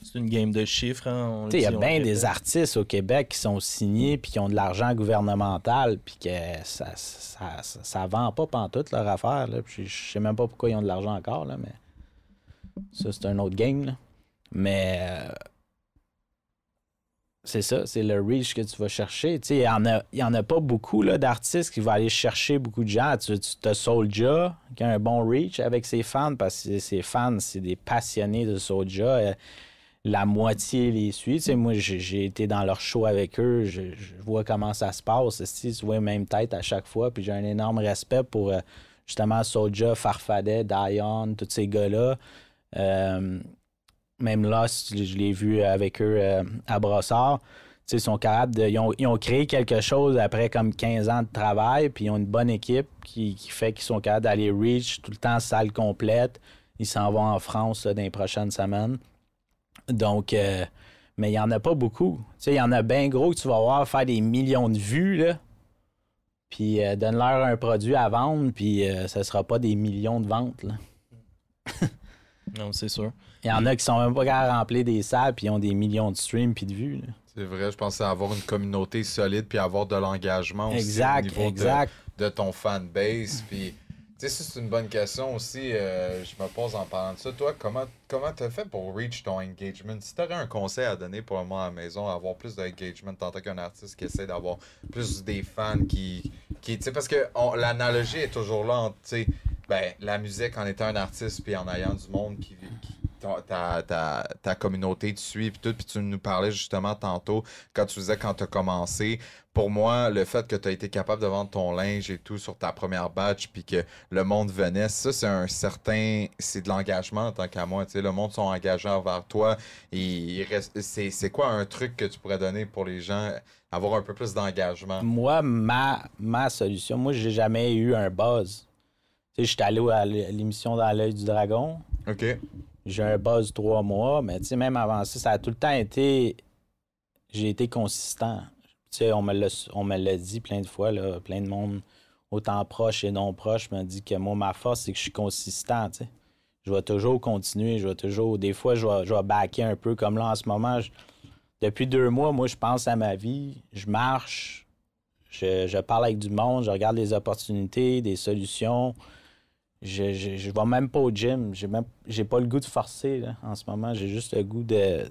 Speaker 1: C'est une game de chiffres. Hein,
Speaker 3: il y a bien des artistes au Québec qui sont signés puis qui ont de l'argent gouvernemental puis que ça vend pas pantoute leur affaire. Là. Puis je sais même pas pourquoi ils ont de l'argent encore, là, mais ça, c'est un autre game. Là. Mais c'est ça, c'est le reach que tu vas chercher. Il y en a pas beaucoup là, d'artistes qui vont aller chercher beaucoup de gens. Tu as Soulja qui a un bon reach avec ses fans parce que ses fans, c'est des passionnés de Soulja. La moitié les suit. Moi, j'ai été dans leur show avec eux. Je vois comment ça se passe. Tu vois, même tête à chaque fois. Puis j'ai un énorme respect pour justement Soulja, Farfadet, Dion, tous ces gars-là. Même là, je l'ai vu avec eux à Brossard. Ils sont capables de. Ils ont créé quelque chose après comme 15 ans de travail, puis ils ont une bonne équipe qui fait qu'ils sont capables d'aller reach tout le temps salle complète. Ils s'en vont en France là, dans les prochaines semaines. Donc, mais il n'y en a pas beaucoup. Il y en a bien gros que tu vas voir faire des millions de vues, là. Puis donne-leur un produit à vendre, puis ça sera pas des millions de ventes, là.
Speaker 1: Non, c'est sûr.
Speaker 3: Il y en a qui sont même pas capables de remplir des salles puis ils ont des millions de streams puis de vues. Là.
Speaker 2: C'est vrai, je pense à avoir une communauté solide puis avoir de l'engagement aussi au niveau de ton fanbase. Puis, tu sais, ça, c'est une bonne question aussi. Je me pose en parlant de ça. Toi, comment t'as fait pour reach ton engagement? Si t'aurais un conseil à donner pour le moment à la maison, avoir plus d'engagement en tant qu'un artiste qui essaie d'avoir plus des fans qui tu sais, parce que l'analogie est toujours là entre, tu sais, la musique en étant un artiste puis en ayant du monde qui ta communauté te suit puis tout, puis tu nous parlais justement tantôt quand tu disais quand tu as commencé. Pour moi, le fait que tu as été capable de vendre ton linge et tout sur ta première batch puis que le monde venait, ça c'est de l'engagement en tant qu'à moi, tu sais, le monde sont engagés envers toi et c'est quoi un truc que tu pourrais donner pour les gens, avoir un peu plus d'engagement?
Speaker 3: Moi, ma solution, moi j'ai jamais eu un buzz. Tu sais, j'étais allé à l'émission Dans l'œil du dragon.
Speaker 2: OK.
Speaker 3: J'ai un buzz 3 mois, mais tu sais, même avant ça a tout le temps été... J'ai été consistant. Tu sais, on me l'a dit plein de fois, là, plein de monde, autant proche et non proche, m'a dit que moi, ma force, c'est que je suis consistant, tu sais. Je vais toujours continuer, Des fois, je vais backer un peu, comme là, en ce moment. Depuis 2 mois, moi, je pense à ma vie, je marche, je parle avec du monde, je regarde les opportunités, des solutions... Je vais même pas au gym. J'ai pas le goût de forcer là, en ce moment. J'ai juste le goût de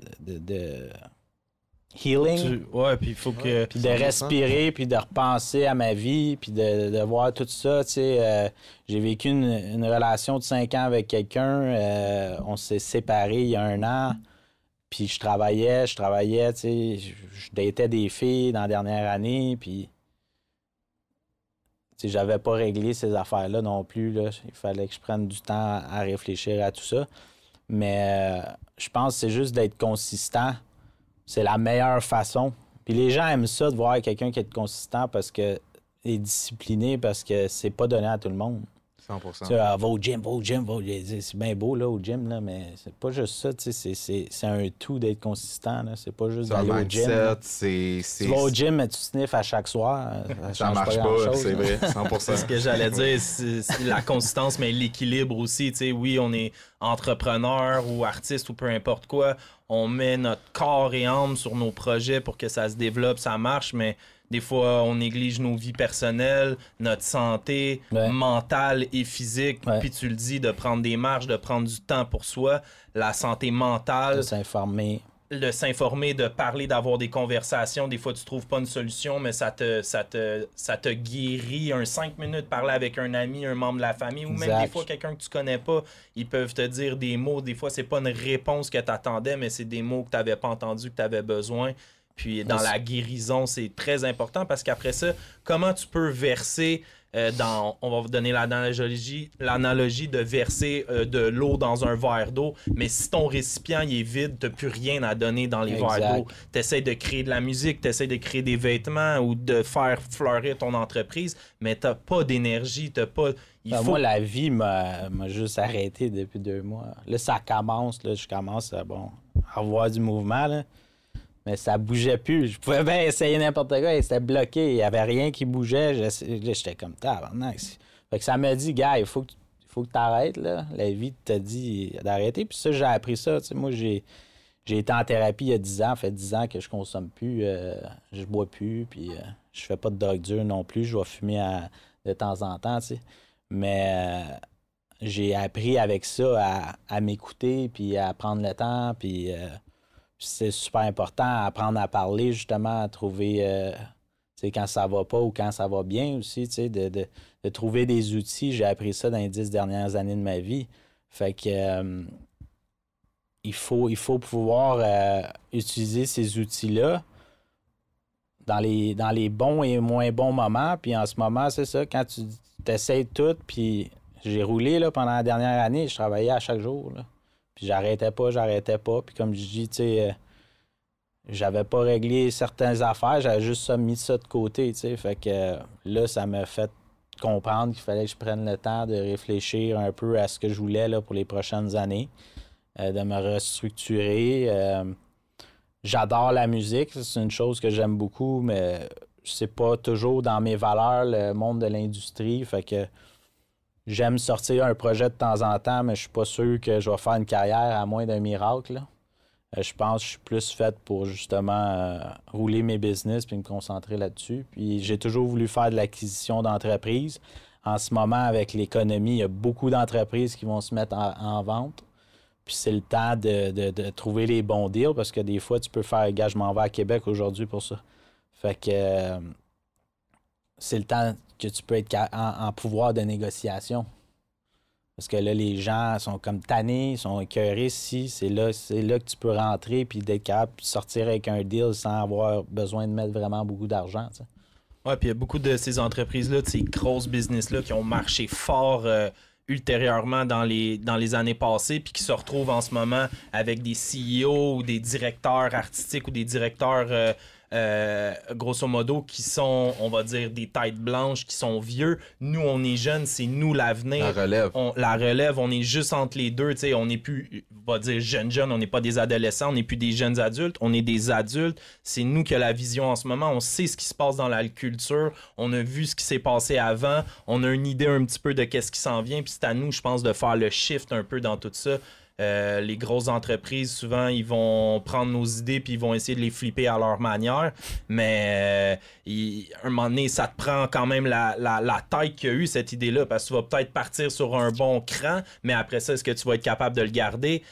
Speaker 3: healing.
Speaker 1: Puis il faut que...
Speaker 3: Puis de respirer, puis de repenser à ma vie, puis de voir tout ça. Tu sais, j'ai vécu une relation de 5 ans avec quelqu'un. On s'est séparés il y a 1 an. Puis je travaillais, tu sais. Je datais des filles dans la dernière année, puis... j'avais pas réglé ces affaires-là non plus. Là. Il fallait que je prenne du temps à réfléchir à tout ça. Mais je pense que c'est juste d'être consistant. C'est la meilleure façon. Puis les gens aiment ça de voir quelqu'un qui est consistant parce que est discipliné, parce que c'est pas donné à tout le monde.
Speaker 2: 100%.
Speaker 3: Tu sais, va au gym, va au gym, va au gym. C'est bien beau là, au gym, là, mais c'est pas juste ça. C'est un tout d'être consistant. Là. C'est pas juste d'aller au gym. Tu vas au gym, mais tu sniffes à chaque soir.
Speaker 2: Ça marche pas, c'est vrai, 100%.
Speaker 1: C'est ce que j'allais dire. C'est la consistance, mais l'équilibre aussi. Tu sais, oui, on est entrepreneur ou artiste ou peu importe quoi. On met notre corps et âme sur nos projets pour que ça se développe, ça marche, mais des fois, on néglige nos vies personnelles, notre santé mentale et physique. Puis tu le dis, de prendre des marches, de prendre du temps pour soi. La santé mentale.
Speaker 3: De s'informer.
Speaker 1: De s'informer, de parler, d'avoir des conversations. Des fois, tu trouves pas une solution, mais ça te guérit. 5 minutes, parler avec un ami, un membre de la famille, ou même des fois, quelqu'un que tu connais pas, ils peuvent te dire des mots. Des fois, c'est pas une réponse que tu attendais, mais c'est des mots que tu n'avais pas entendus, que tu avais besoin. Puis dans la guérison, c'est très important parce qu'après ça, comment tu peux verser on va vous donner l'analogie de verser de l'eau dans un verre d'eau, mais si ton récipient il est vide, tu n'as plus rien à donner dans les verres d'eau. Tu essaies de créer de la musique, tu essaies de créer des vêtements ou de faire fleurir ton entreprise, mais tu n'as pas d'énergie, tu n'as pas...
Speaker 3: Moi, la vie m'a juste arrêté depuis 2 mois. Là, ça commence, là, je commence à avoir du mouvement, là. Mais ça bougeait plus. Je pouvais bien essayer n'importe quoi et c'était bloqué. Il n'y avait rien qui bougeait. J'étais comme tabarnak. Fait que ça m'a dit, gars, il faut que tu arrêtes. Là. La vie t'a dit d'arrêter. Puis ça, j'ai appris ça. T'sais, moi, j'ai été en thérapie il y a 10 ans. Ça fait 10 ans que je consomme plus. Je bois plus. Puis je fais pas de drogue dure non plus. Je vais fumer de temps en temps. T'sais. Mais j'ai appris avec ça à m'écouter puis à prendre le temps. Puis... c'est super important, apprendre à parler, justement, à trouver quand ça va pas ou quand ça va bien aussi, de trouver des outils. J'ai appris ça dans les 10 dernières années de ma vie. Fait que il faut pouvoir utiliser ces outils-là dans les bons et moins bons moments. Puis en ce moment, c'est ça, quand tu essaies tout, puis j'ai roulé là, pendant la dernière année, je travaillais à chaque jour, là. Puis j'arrêtais pas. Puis comme je dis, tu sais, j'avais pas réglé certaines affaires, j'avais juste mis ça de côté, tu sais. Fait que là, ça m'a fait comprendre qu'il fallait que je prenne le temps de réfléchir un peu à ce que je voulais là, pour les prochaines années, de me restructurer. J'adore la musique, c'est une chose que j'aime beaucoup, mais c'est pas toujours dans mes valeurs, le monde de l'industrie. Fait que j'aime sortir un projet de temps en temps, mais je suis pas sûr que je vais faire une carrière à moins d'un miracle, là. Je pense que je suis plus fait pour justement rouler mes business puis me concentrer là-dessus. Puis j'ai toujours voulu faire de l'acquisition d'entreprises. En ce moment, avec l'économie, il y a beaucoup d'entreprises qui vont se mettre en vente. Puis c'est le temps de trouver les bons deals parce que des fois, tu peux faire « gars, je m'en vais à Québec aujourd'hui pour ça ». Fait que c'est le temps que tu peux être en pouvoir de négociation. Parce que là, les gens sont comme tannés, sont écœurés. C'est là que tu peux rentrer puis d'être capable de sortir avec un deal sans avoir besoin de mettre vraiment beaucoup d'argent. T'sais.
Speaker 1: Ouais, puis il y a beaucoup de ces entreprises-là, de ces grosses business-là qui ont marché fort ultérieurement dans les années passées puis qui se retrouvent en ce moment avec des CEO ou des directeurs artistiques ou des directeurs... grosso modo, qui sont, on va dire, des têtes blanches, qui sont vieux. Nous, on est jeunes, c'est nous l'avenir. La relève, on est juste entre les deux. On n'est plus, on va dire, jeunes, on n'est pas des adolescents, on n'est plus des jeunes adultes, on est des adultes. C'est nous qui avons la vision en ce moment. On sait ce qui se passe dans la culture. On a vu ce qui s'est passé avant. On a une idée un petit peu de qu'est-ce qui s'en vient. Puis c'est à nous, je pense, de faire le shift un peu dans tout ça. Les grosses entreprises, souvent, ils vont prendre nos idées puis ils vont essayer de les flipper à leur manière. Mais un moment donné, ça te prend quand même la tête qu'il y a eu, cette idée-là, parce que tu vas peut-être partir sur un bon cran, mais après ça, est-ce que tu vas être capable de le garder?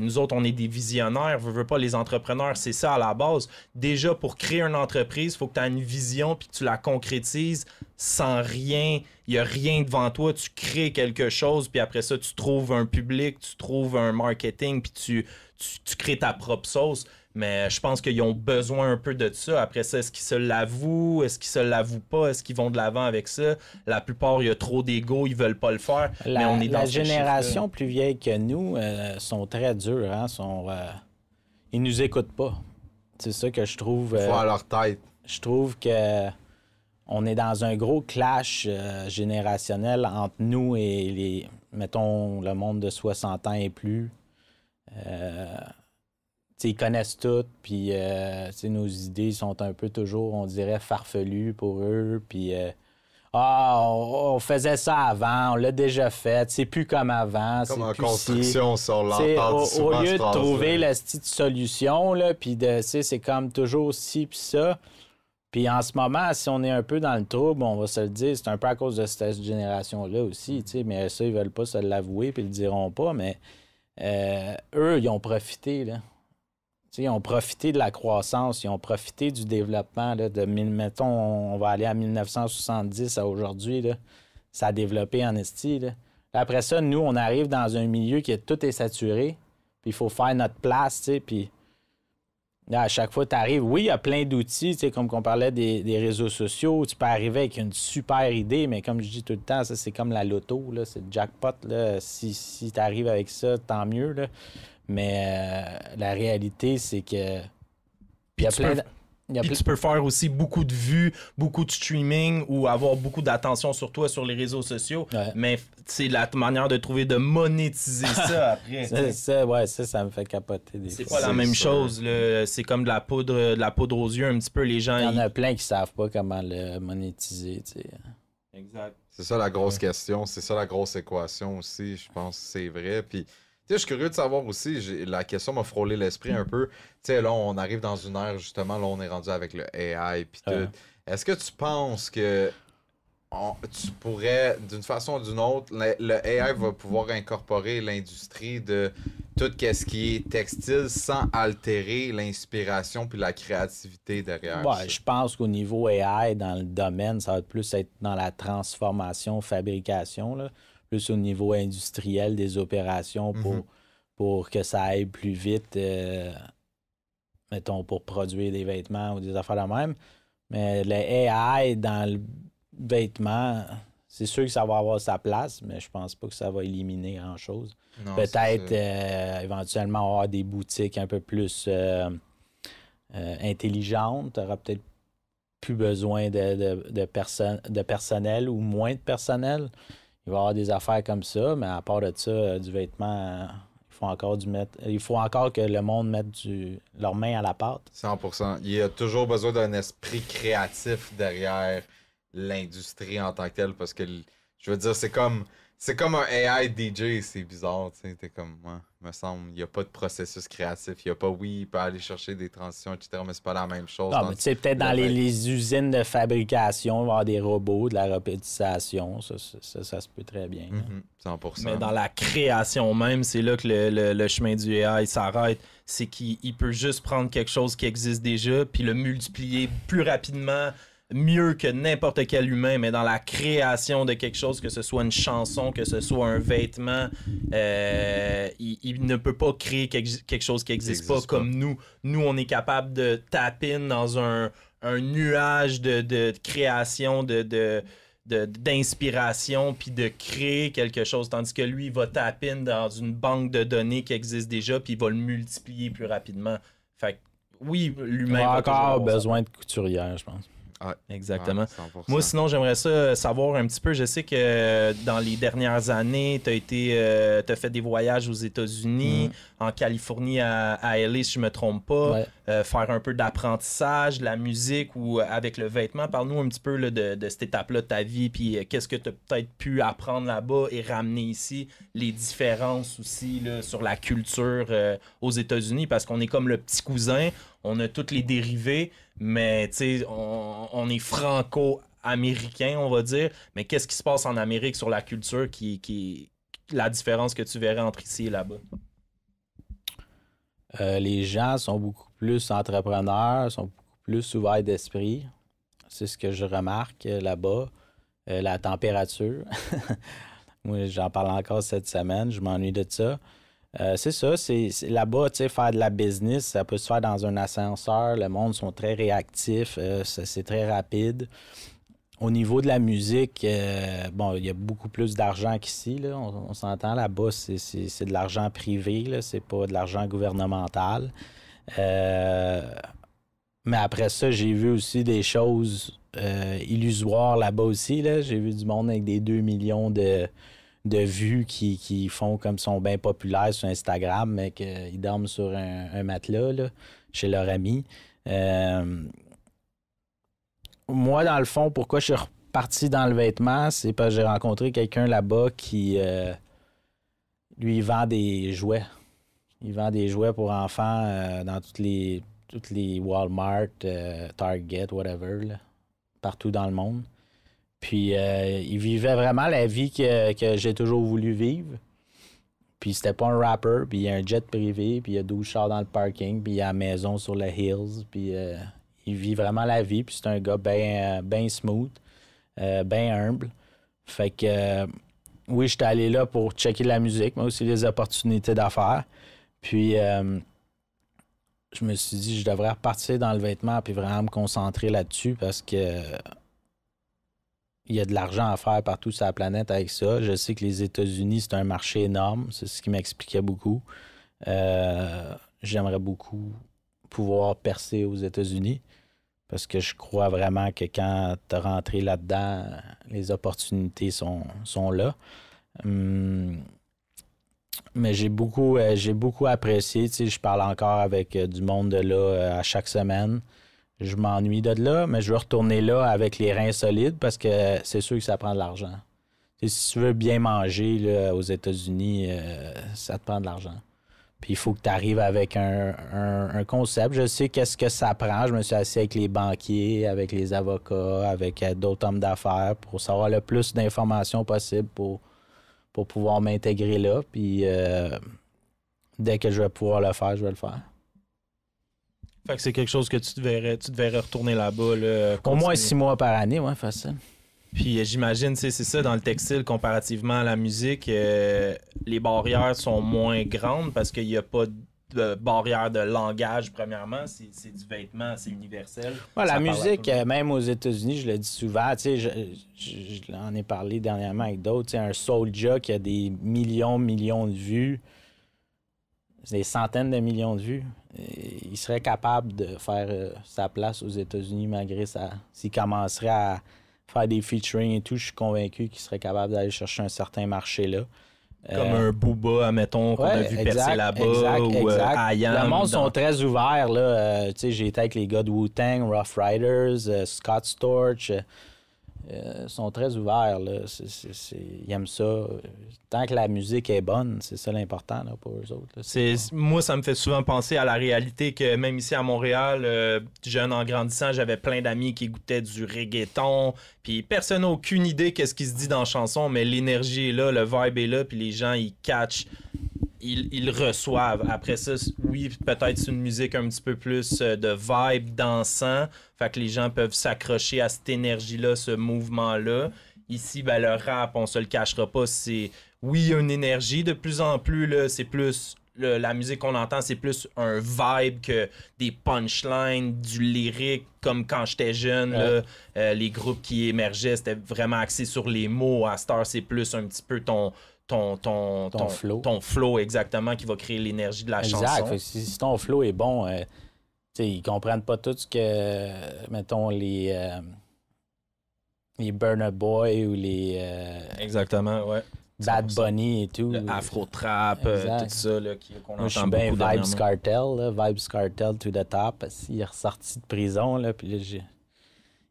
Speaker 1: Nous autres, on est des visionnaires. Veux pas, les entrepreneurs, c'est ça à la base. Déjà, pour créer une entreprise, il faut que tu aies une vision puis que tu la concrétises sans rien. Il n'y a rien devant toi, tu crées quelque chose, puis après ça, tu trouves un public, tu trouves un marketing, puis tu crées ta propre sauce. Mais je pense qu'ils ont besoin un peu de ça. Après ça, est-ce qu'ils se l'avouent? Est-ce qu'ils se l'avouent pas? Est-ce qu'ils vont de l'avant avec ça? La plupart, il y a trop d'ego, ils veulent pas le faire. Mais on est dans
Speaker 3: la génération plus vieille que nous sont très durs. Hein? Ils nous écoutent pas. C'est ça que je trouve...
Speaker 2: Faut à leur tête.
Speaker 3: Je trouve que on est dans un gros clash générationnel entre nous et mettons, le monde de 60 ans et plus. Ils connaissent tout, puis nos idées sont un peu toujours, on dirait, farfelues pour eux, puis on faisait ça avant, on l'a déjà fait, c'est plus comme avant.
Speaker 2: Comme en construction, sur l'entente.
Speaker 3: Au lieu de trouver la petite solution, puis c'est comme toujours ci, puis ça. Puis en ce moment, si on est un peu dans le trouble, on va se le dire, c'est un peu à cause de cette génération-là aussi, mais ça, ils veulent pas se l'avouer, puis ils le diront pas, mais eux, ils ont profité, là. Ils ont profité de la croissance, ils ont profité du développement. Là, mettons, on va aller à 1970 à aujourd'hui. Là, ça a développé en esti. Là. Après ça, nous, on arrive dans un milieu qui tout est saturé. Puis il faut faire notre place. Puis là, à chaque fois, tu arrives. Oui, il y a plein d'outils, comme on parlait des réseaux sociaux. Tu peux arriver avec une super idée, mais comme je dis tout le temps, ça, c'est comme la loto. Là, c'est le jackpot. Là. Si tu arrives avec ça, tant mieux. Là. Mais la réalité, c'est que
Speaker 1: tu peux faire aussi beaucoup de vues, beaucoup de streaming ou avoir beaucoup d'attention sur toi sur les réseaux sociaux. Ouais. Mais c'est la manière de trouver de monétiser ça après.
Speaker 3: ça me fait capoter.
Speaker 1: C'est pas la même chose. Là. C'est comme de la poudre aux yeux un petit peu. Les gens,
Speaker 3: il y en a plein qui savent pas comment le monétiser. T'sais.
Speaker 1: Exact.
Speaker 2: C'est ça la grosse question. C'est ça la grosse équation aussi. Je pense que c'est vrai. Puis je suis curieux de savoir aussi, la question m'a frôlé l'esprit un peu. Tu sais, là, on arrive dans une ère, justement, là, on est rendu avec le AI puis tout. Est-ce que tu penses que tu pourrais, d'une façon ou d'une autre, le AI va pouvoir incorporer l'industrie de tout ce qui est textile sans altérer l'inspiration puis la créativité derrière ça?
Speaker 3: Je pense qu'au niveau AI, dans le domaine, ça va plus être dans la transformation, fabrication, là. Plus au niveau industriel des opérations pour que ça aille plus vite, mettons, pour produire des vêtements ou des affaires de même. Mais le AI dans le vêtement, c'est sûr que ça va avoir sa place, mais je pense pas que ça va éliminer grand-chose. Peut-être éventuellement avoir des boutiques un peu plus intelligentes. Tu n'auras peut-être plus besoin de personnel ou moins de personnel. Il va y avoir des affaires comme ça, mais à part de ça, du vêtement, il faut encore que le monde mette leur main à la pâte.
Speaker 2: 100%. Il y a toujours besoin d'un esprit créatif derrière l'industrie en tant que telle, parce que, je veux dire, c'est comme un AI DJ, c'est bizarre, tu sais, t'es comme, me semble, il n'y a pas de processus créatif, il peut aller chercher des transitions, etc., mais c'est pas la même chose.
Speaker 3: Non, mais tu sais, peut-être dans les usines de fabrication, il va y avoir des robots, de la robotisation, ça se peut très bien.
Speaker 2: 100%.
Speaker 1: Mais dans la création même, c'est là que le chemin du AI s'arrête, c'est qu'il peut juste prendre quelque chose qui existe déjà, puis le multiplier plus rapidement, mieux que n'importe quel humain, mais dans la création de quelque chose, que ce soit une chanson, que ce soit un vêtement, il ne peut pas créer quelque chose qui n'existe pas comme nous. Nous, on est capable de taper dans un nuage de création, d'inspiration, puis de créer quelque chose, tandis que lui, il va taper dans une banque de données qui existe déjà, puis il va le multiplier plus rapidement. Fait que, oui, l'humain
Speaker 3: va encore besoin de couturière, je pense.
Speaker 2: Ouais,
Speaker 1: exactement.
Speaker 2: Ouais,
Speaker 1: moi, sinon, j'aimerais ça savoir un petit peu. Je sais que dans les dernières années, tu as fait des voyages aux États-Unis, en Californie, à LA, si je me trompe pas, faire un peu d'apprentissage, de la musique ou avec le vêtement. Parle-nous un petit peu là, de cette étape-là de ta vie, puis qu'est-ce que tu as peut-être pu apprendre là-bas et ramener ici, les différences aussi là, sur la culture aux États-Unis, parce qu'on est comme le petit cousin, on a toutes les dérivés, mais tu sais, on est franco-américain, on va dire. Mais qu'est-ce qui se passe en Amérique sur la culture qui la différence que tu verrais entre ici et là-bas?
Speaker 3: Les gens sont beaucoup plus entrepreneurs, sont beaucoup plus ouverts d'esprit. C'est ce que je remarque là-bas. La température. Moi, j'en parle encore cette semaine. Je m'ennuie de ça. C'est ça, là-bas, tu sais, faire de la business, ça peut se faire dans un ascenseur, le monde sont très réactifs, c'est très rapide. Au niveau de la musique, il y a beaucoup plus d'argent qu'ici, là, on s'entend, là-bas, c'est de l'argent privé, là, c'est pas de l'argent gouvernemental. Mais après ça, j'ai vu aussi des choses illusoires là-bas aussi, là. J'ai vu du monde avec des 2 millions de vues qui font comme sont bien populaires sur Instagram, mais qu'ils dorment sur un matelas là, chez leur ami. Moi, dans le fond, pourquoi je suis reparti dans le vêtement, c'est parce que j'ai rencontré quelqu'un là-bas qui, lui, vend des jouets. Il vend des jouets pour enfants dans toutes les Walmart, Target, whatever, là, partout dans le monde. Puis, il vivait vraiment la vie que j'ai toujours voulu vivre. Puis, c'était pas un rapper, puis il y a un jet privé, puis il y a 12 chars dans le parking, puis il y a la maison sur les hills, puis il vit vraiment la vie, puis c'est un gars bien smooth, bien humble. Fait que, oui, j'étais allé là pour checker la musique, mais aussi les opportunités d'affaires. Puis, je me suis dit, je devrais repartir dans le vêtement, puis vraiment me concentrer là-dessus, parce que il y a de l'argent à faire partout sur la planète avec ça. Je sais que les États-Unis, c'est un marché énorme. C'est ce qui m'expliquait beaucoup. J'aimerais beaucoup pouvoir percer aux États-Unis parce que je crois vraiment que quand tu es rentré là-dedans, les opportunités sont là. Mais j'ai beaucoup apprécié. Tu sais, je parle encore avec du monde de là à chaque semaine. Je m'ennuie de là, mais je veux retourner là avec les reins solides parce que c'est sûr que ça prend de l'argent. Et si tu veux bien manger là, aux États-Unis, ça te prend de l'argent. Puis il faut que tu arrives avec un concept. Je sais qu'est-ce que ça prend. Je me suis assis avec les banquiers, avec les avocats, avec d'autres hommes d'affaires pour savoir le plus d'informations possible pour pouvoir m'intégrer là. Puis dès que je vais pouvoir le faire, je vais le faire.
Speaker 1: Fait que c'est quelque chose que tu devrais retourner là-bas. Là,
Speaker 3: au moins 6 mois par année, ouais, facile.
Speaker 1: Puis j'imagine, c'est ça, dans le textile, comparativement à la musique, les barrières sont moins grandes parce qu'il n'y a pas de barrière de langage, premièrement. C'est du vêtement, c'est universel.
Speaker 3: Ouais, la musique, même aux États-Unis, je le dis souvent, tu sais, je l'en ai parlé dernièrement avec d'autres, tu sais, un Soulja qui a des millions de vues, des centaines de millions de vues. Il serait capable de faire sa place aux États-Unis malgré ça. S'il commencerait à faire des featuring et tout, je suis convaincu qu'il serait capable d'aller chercher un certain marché là.
Speaker 1: Comme un Booba, admettons, qu'on a vu percer là-bas, ou IAM.
Speaker 3: Le monde sont très ouverts. Là. Tu sais, j'ai été avec les gars de Wu-Tang, Rough Riders, Scott Storch. Sont très ouverts. Là. Ils aiment ça. Tant que la musique est bonne, c'est ça l'important là, pour eux autres. Là.
Speaker 1: Moi, ça me fait souvent penser à la réalité que même ici à Montréal, jeune en grandissant, j'avais plein d'amis qui écoutaient du reggaeton. Puis personne n'a aucune idée qu'est-ce qui se dit dans la chanson, mais l'énergie est là, le vibe est là, puis les gens, ils catchent. Ils reçoivent. Après ça, oui, peut-être c'est une musique un petit peu plus de vibe dansant. Fait que les gens peuvent s'accrocher à cette énergie-là, ce mouvement-là. Ici, ben, le rap, on se le cachera pas, c'est... Oui, il y a une énergie de plus en plus, là, c'est plus... la musique qu'on entend, c'est plus un vibe que des punchlines, du lyrique, comme quand j'étais jeune. Ouais. Là, les groupes qui émergeaient, c'était vraiment axé sur les mots. À cette heure, c'est plus un petit peu ton flow, exactement, qui va créer l'énergie de la chanson.
Speaker 3: Exact. Si ton flow est bon, ils comprennent pas tout ce que, mettons, les Burna Boy ou les...
Speaker 1: exactement, ouais.
Speaker 3: Bad Bunny et tout.
Speaker 1: Le Afro-Trap, tout ça là, qu'on
Speaker 3: entend beaucoup. Moi, je suis bien Vybz Kartel, là, Vybz Kartel to the top. Il est ressorti de prison, là, puis là,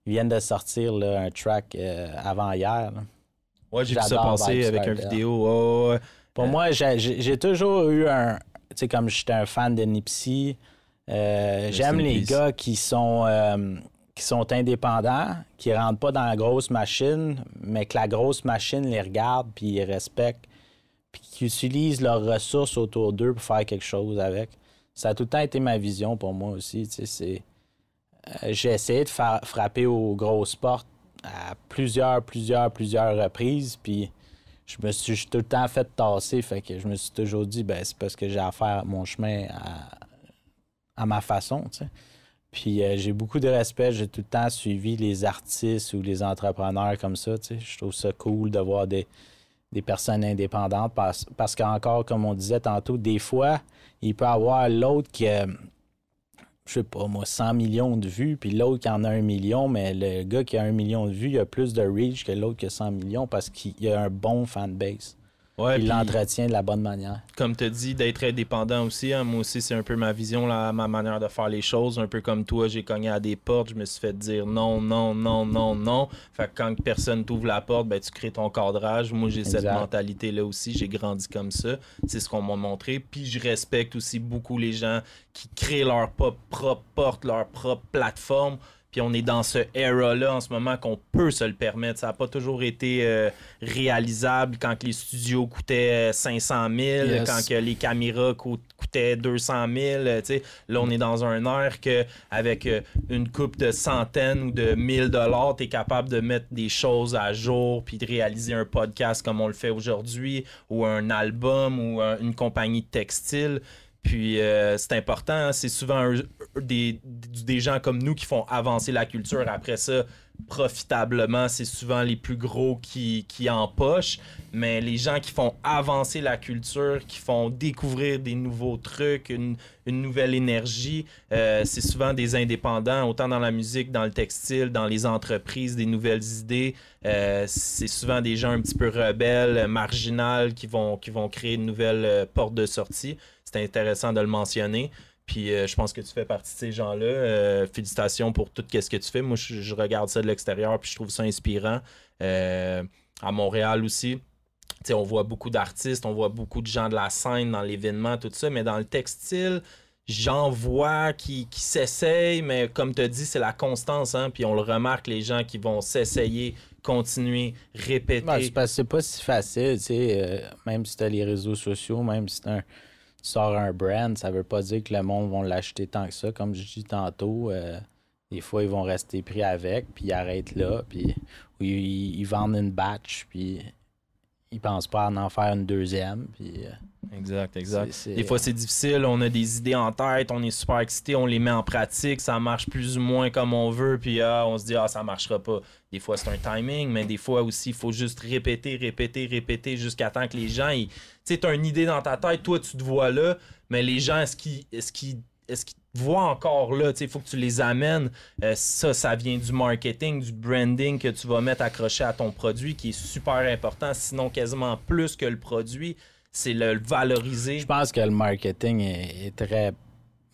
Speaker 3: ils viennent de sortir là, un track avant-hier. Là.
Speaker 1: Ouais, j'ai vu ça passer avec une vidéo.
Speaker 3: Pour moi, j'ai toujours eu un... Tu sais, comme j'étais un fan de Nipsey, j'aime les gars qui sont indépendants, qui rentrent pas dans la grosse machine, mais que la grosse machine les regarde puis ils respectent, puis qui utilisent leurs ressources autour d'eux pour faire quelque chose avec. Ça a tout le temps été ma vision pour moi aussi. Tu sais, j'ai essayé de frapper aux grosses portes à plusieurs reprises, puis je me suis tout le temps fait tasser. Fait que je me suis toujours dit, ben c'est parce que j'ai à faire mon chemin à ma façon, tu sais. Puis j'ai beaucoup de respect. J'ai tout le temps suivi les artistes ou les entrepreneurs comme ça, tu sais. Je trouve ça cool de voir des personnes indépendantes parce qu'encore, comme on disait tantôt, des fois, il peut y avoir l'autre qui a, je sais pas moi, 100 millions de vues, puis l'autre qui en a 1 million, mais le gars qui a 1 million de vues, il a plus de reach que l'autre qui a 100 millions parce qu'il a un bon fanbase.
Speaker 1: Ouais,
Speaker 3: il l'entretient de la bonne manière.
Speaker 1: Comme tu as dit, d'être indépendant aussi. Hein, moi aussi, c'est un peu ma vision, là, ma manière de faire les choses. Un peu comme toi, j'ai cogné à des portes, je me suis fait dire non, non, non, non, non. Fait que quand personne t'ouvre la porte, ben, tu crées ton cadrage. Moi, j'ai cette mentalité-là aussi. J'ai grandi comme ça. C'est ce qu'on m'a montré. Puis je respecte aussi beaucoup les gens qui créent leur propre porte, leur propre plateforme. Puis on est dans ce era-là en ce moment qu'on peut se le permettre. Ça n'a pas toujours été réalisable quand les studios coûtaient 500 000, quand que les caméras coûtaient 200 000. Là, on est dans un air qu'avec une coupe de centaines ou de 1000 $, tu es capable de mettre des choses à jour puis de réaliser un podcast comme on le fait aujourd'hui ou un album ou une compagnie de textile. Puis c'est important, hein? C'est souvent des gens comme nous qui font avancer la culture. Après ça, profitablement, c'est souvent les plus gros qui empochent. Mais les gens qui font avancer la culture, qui font découvrir des nouveaux trucs, une nouvelle énergie, c'est souvent des indépendants, autant dans la musique, dans le textile, dans les entreprises, des nouvelles idées. C'est souvent des gens un petit peu rebelles, marginales, qui vont créer une nouvelle porte de sortie. C'est intéressant de le mentionner. Puis je pense que tu fais partie de ces gens-là. Félicitations pour tout ce que tu fais. Moi, je regarde ça de l'extérieur puis je trouve ça inspirant. À Montréal aussi, t'sais, on voit beaucoup d'artistes, on voit beaucoup de gens de la scène dans l'événement, tout ça. Mais dans le textile, j'en vois qui s'essayent. Mais comme tu as dit, c'est la constance. Hein? Puis on le remarque, les gens qui vont s'essayer, continuer, répéter.
Speaker 3: Ben, c'est parce que c'est pas si facile. Même si tu as les réseaux sociaux, même si tu sors un brand, ça veut pas dire que le monde va l'acheter tant que ça. Comme je dis tantôt, des fois, ils vont rester pris avec, puis ils arrêtent là, puis ils vendent une batch, puis ils pensent pas en faire une deuxième. Puis,
Speaker 1: exact. Des fois, c'est difficile, on a des idées en tête, on est super excité, on les met en pratique, ça marche plus ou moins comme on veut, puis on se dit « ça marchera pas ». Des fois, c'est un timing, mais des fois aussi, il faut juste répéter jusqu'à temps que les gens... Tu sais, tu as une idée dans ta tête, toi, tu te vois là, mais les gens, est-ce qu'ils te voient encore là? Il faut que tu les amènes. Ça vient du marketing, du branding que tu vas mettre accroché à ton produit, qui est super important, sinon quasiment plus que le produit. C'est le valoriser.
Speaker 3: Je pense que le marketing est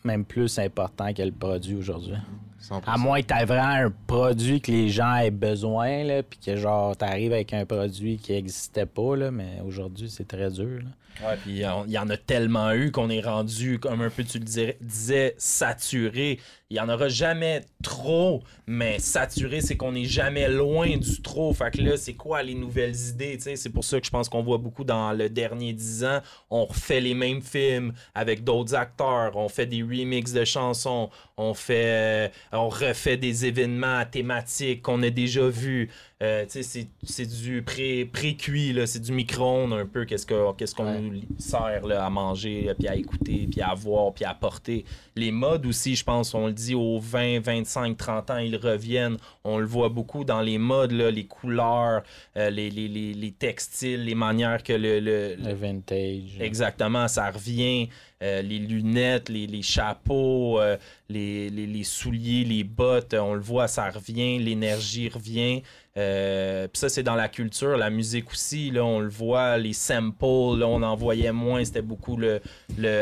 Speaker 3: même plus important que le produit aujourd'hui. 100%. À moins que tu aies vraiment un produit que les gens aient besoin, là, puis que genre tu arrives avec un produit qui n'existait pas, là, mais aujourd'hui, c'est très dur. Là.
Speaker 1: Ouais, puis il y en a tellement eu qu'on est rendu, comme un peu tu le disais, saturé. Il n'y en aura jamais trop, mais saturé, c'est qu'on n'est jamais loin du trop. Fait que là, c'est quoi les nouvelles idées? T'sais? C'est pour ça que je pense qu'on voit beaucoup dans le dernier 10 ans. On refait les mêmes films avec d'autres acteurs. On fait des remixes de chansons. On refait des événements thématiques qu'on a déjà vus. C'est du pré-cuit, là, c'est du micro-ondes un peu, qu'est-ce qu'on nous sert là, à manger, puis à écouter, puis à voir, puis à porter. Les modes aussi, je pense, on le dit aux 20, 25, 30 ans, ils reviennent. On le voit beaucoup dans les modes, là, les couleurs, les textiles, les manières que le
Speaker 3: vintage.
Speaker 1: Exactement, ça revient. Les lunettes, les chapeaux, les souliers, les bottes, on le voit, ça revient, l'énergie revient. Puis ça, c'est dans la culture, la musique aussi, là, on le voit, les samples, là, on en voyait moins, c'était beaucoup le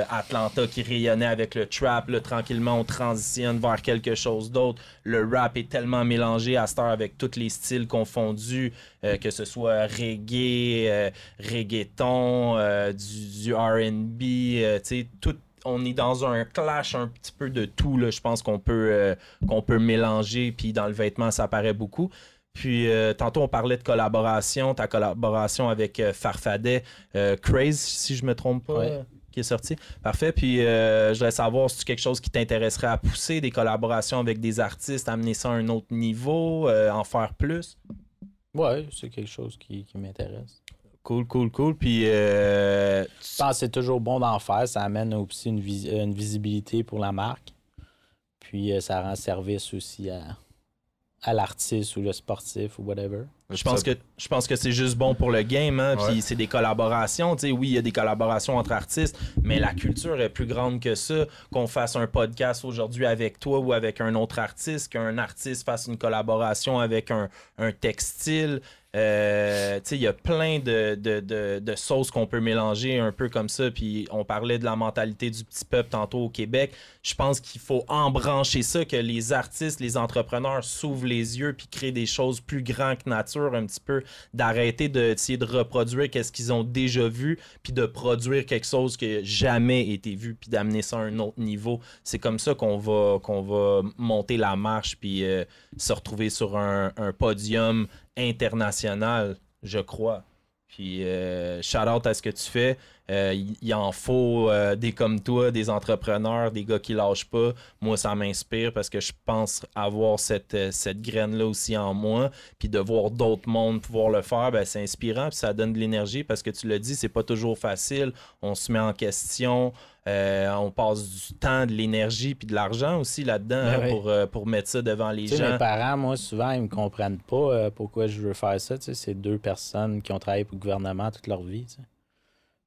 Speaker 1: Atlanta qui rayonnait avec le trap, là, tranquillement, on transitionne vers quelque chose d'autre. Le rap est tellement mélangé à cette heure avec tous les styles confondus, que ce soit reggae, reggaeton, du R&B, tu sais, tout. On est dans un clash un petit peu de tout, là. Je pense qu'on peut mélanger, puis dans le vêtement, ça apparaît beaucoup. Puis, tantôt, on parlait de collaboration, ta collaboration avec Farfadet, Craze, si je me trompe pas, ouais. Qui est sorti. Parfait. Puis, je voudrais savoir si c'est quelque chose qui t'intéresserait à pousser, des collaborations avec des artistes, amener ça à un autre niveau, en faire plus.
Speaker 3: Oui, c'est quelque chose qui m'intéresse.
Speaker 1: Cool. Puis,
Speaker 3: je pense que c'est toujours bon d'en faire. Ça amène aussi une visibilité pour la marque. Puis, ça rend service aussi à l'artiste ou le sportif ou whatever.
Speaker 1: Je pense que c'est juste bon pour le game, hein? Puis c'est des collaborations. Tu sais, oui, il y a des collaborations entre artistes, mais la culture est plus grande que ça. Qu'on fasse un podcast aujourd'hui avec toi ou avec un autre artiste, qu'un artiste fasse une collaboration avec un textile. Tu sais, il y a plein de sauces qu'on peut mélanger un peu comme ça. Puis on parlait de la mentalité du petit peuple tantôt au Québec. Je pense qu'il faut embrancher ça, que les artistes, les entrepreneurs s'ouvrent les yeux puis créent des choses plus grandes que nature un petit peu, d'arrêter d'essayer de reproduire qu'est-ce qu'ils ont déjà vu puis de produire quelque chose qui n'a jamais été vu puis d'amener ça à un autre niveau. C'est comme ça qu'on va monter la marche puis se retrouver sur un podium international, je crois. Puis, shout-out à ce que tu fais. Il en faut des comme toi, des entrepreneurs, des gars qui lâchent pas. Moi, ça m'inspire parce que je pense avoir cette graine-là aussi en moi. Puis de voir d'autres mondes pouvoir le faire, ben, c'est inspirant. Puis ça donne de l'énergie parce que tu l'as dit, c'est pas toujours facile. On se met en question. On passe du temps, de l'énergie puis de l'argent aussi là-dedans pour mettre ça devant les gens.
Speaker 3: Mes parents, moi, souvent, ils me comprennent pas pourquoi je veux faire ça. C'est 2 personnes qui ont travaillé pour le gouvernement toute leur vie. T'sais.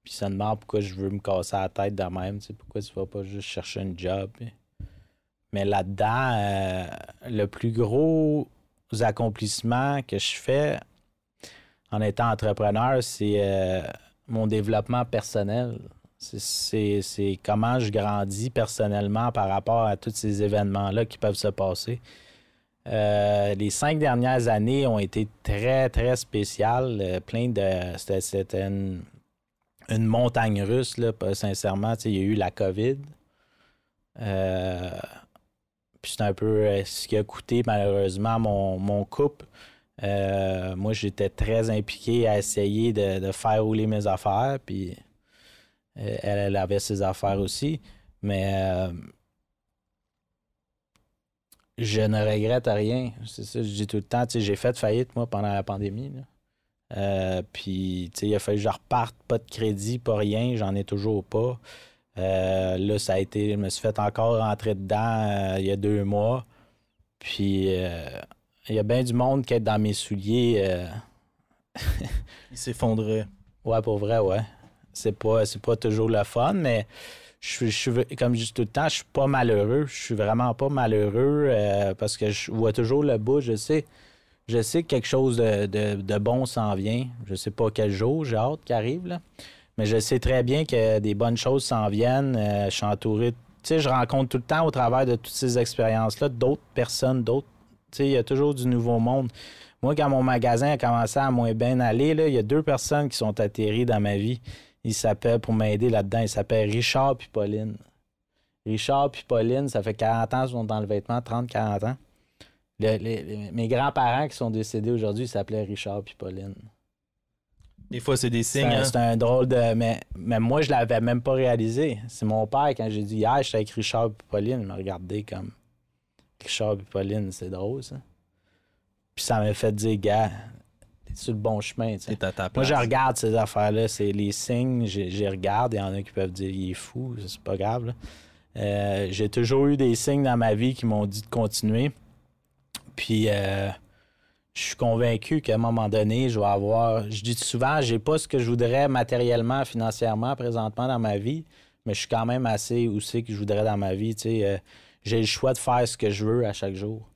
Speaker 3: Puis ça me demande pourquoi je veux me casser la tête de même. Pourquoi tu vas pas juste chercher un job. Mais là-dedans, le plus gros accomplissement que je fais en étant entrepreneur, c'est mon développement personnel. C'est comment je grandis personnellement par rapport à tous ces événements-là qui peuvent se passer. Les 5 dernières années ont été très, très spéciales. C'était une montagne russe, là, sincèrement. Il y a eu la COVID. Puis c'est un peu ce qui a coûté, malheureusement, mon couple. Moi, j'étais très impliqué à essayer de faire rouler mes affaires. Puis elle avait ses affaires aussi. Mais je ne regrette rien. C'est ça, je dis tout le temps. J'ai fait faillite, moi, pendant la pandémie. Là. Puis, il a fallu que je reparte, pas de crédit, pas rien, j'en ai toujours pas. Là, ça a été, je me suis fait encore rentrer dedans il y a 2 mois. Puis, il y a bien du monde qui est dans mes souliers.
Speaker 1: Il s'effondrait.
Speaker 3: Ouais, pour vrai, ouais. C'est pas toujours le fun, mais comme je dis tout le temps, je suis pas malheureux. Je suis vraiment pas malheureux parce que je vois toujours le bout, je sais. Je sais que quelque chose de bon s'en vient. Je sais pas quel jour, j'ai hâte qu'il arrive, là. Mais je sais très bien que des bonnes choses s'en viennent. Je suis entouré. Tu sais, je rencontre tout le temps au travers de toutes ces expériences-là d'autres personnes, Tu sais, il y a toujours du nouveau monde. Moi, quand mon magasin a commencé à moins bien aller, là, il y a 2 personnes qui sont atterries dans ma vie. Ils s'appellent, pour m'aider là-dedans, ils s'appellent Richard puis Pauline. Richard puis Pauline, ça fait 40 ans qu'ils sont dans le vêtement, 30-40 ans. Mes grands-parents qui sont décédés aujourd'hui s'appelaient Richard puis Pauline.
Speaker 1: Des fois, c'est des signes.
Speaker 3: C'est un drôle de... Mais moi, je l'avais même pas réalisé. C'est mon père, quand j'ai dit hier, j'étais avec Richard puis Pauline, il m'a regardé comme Richard puis Pauline, c'est drôle, ça. Puis ça m'a fait dire, gars, t'es sur le bon chemin, tu sais. Moi, je regarde ces affaires-là, c'est les signes, je regarde, il y en a qui peuvent dire, il est fou, c'est pas grave, là. J'ai toujours eu des signes dans ma vie qui m'ont dit de continuer. Puis, je suis convaincu qu'à un moment donné, je vais avoir... Je dis souvent, j'ai pas ce que je voudrais matériellement, financièrement, présentement dans ma vie, mais je suis quand même assez où c'est que je voudrais dans ma vie. Tu sais, j'ai le choix de faire ce que je veux à chaque jour.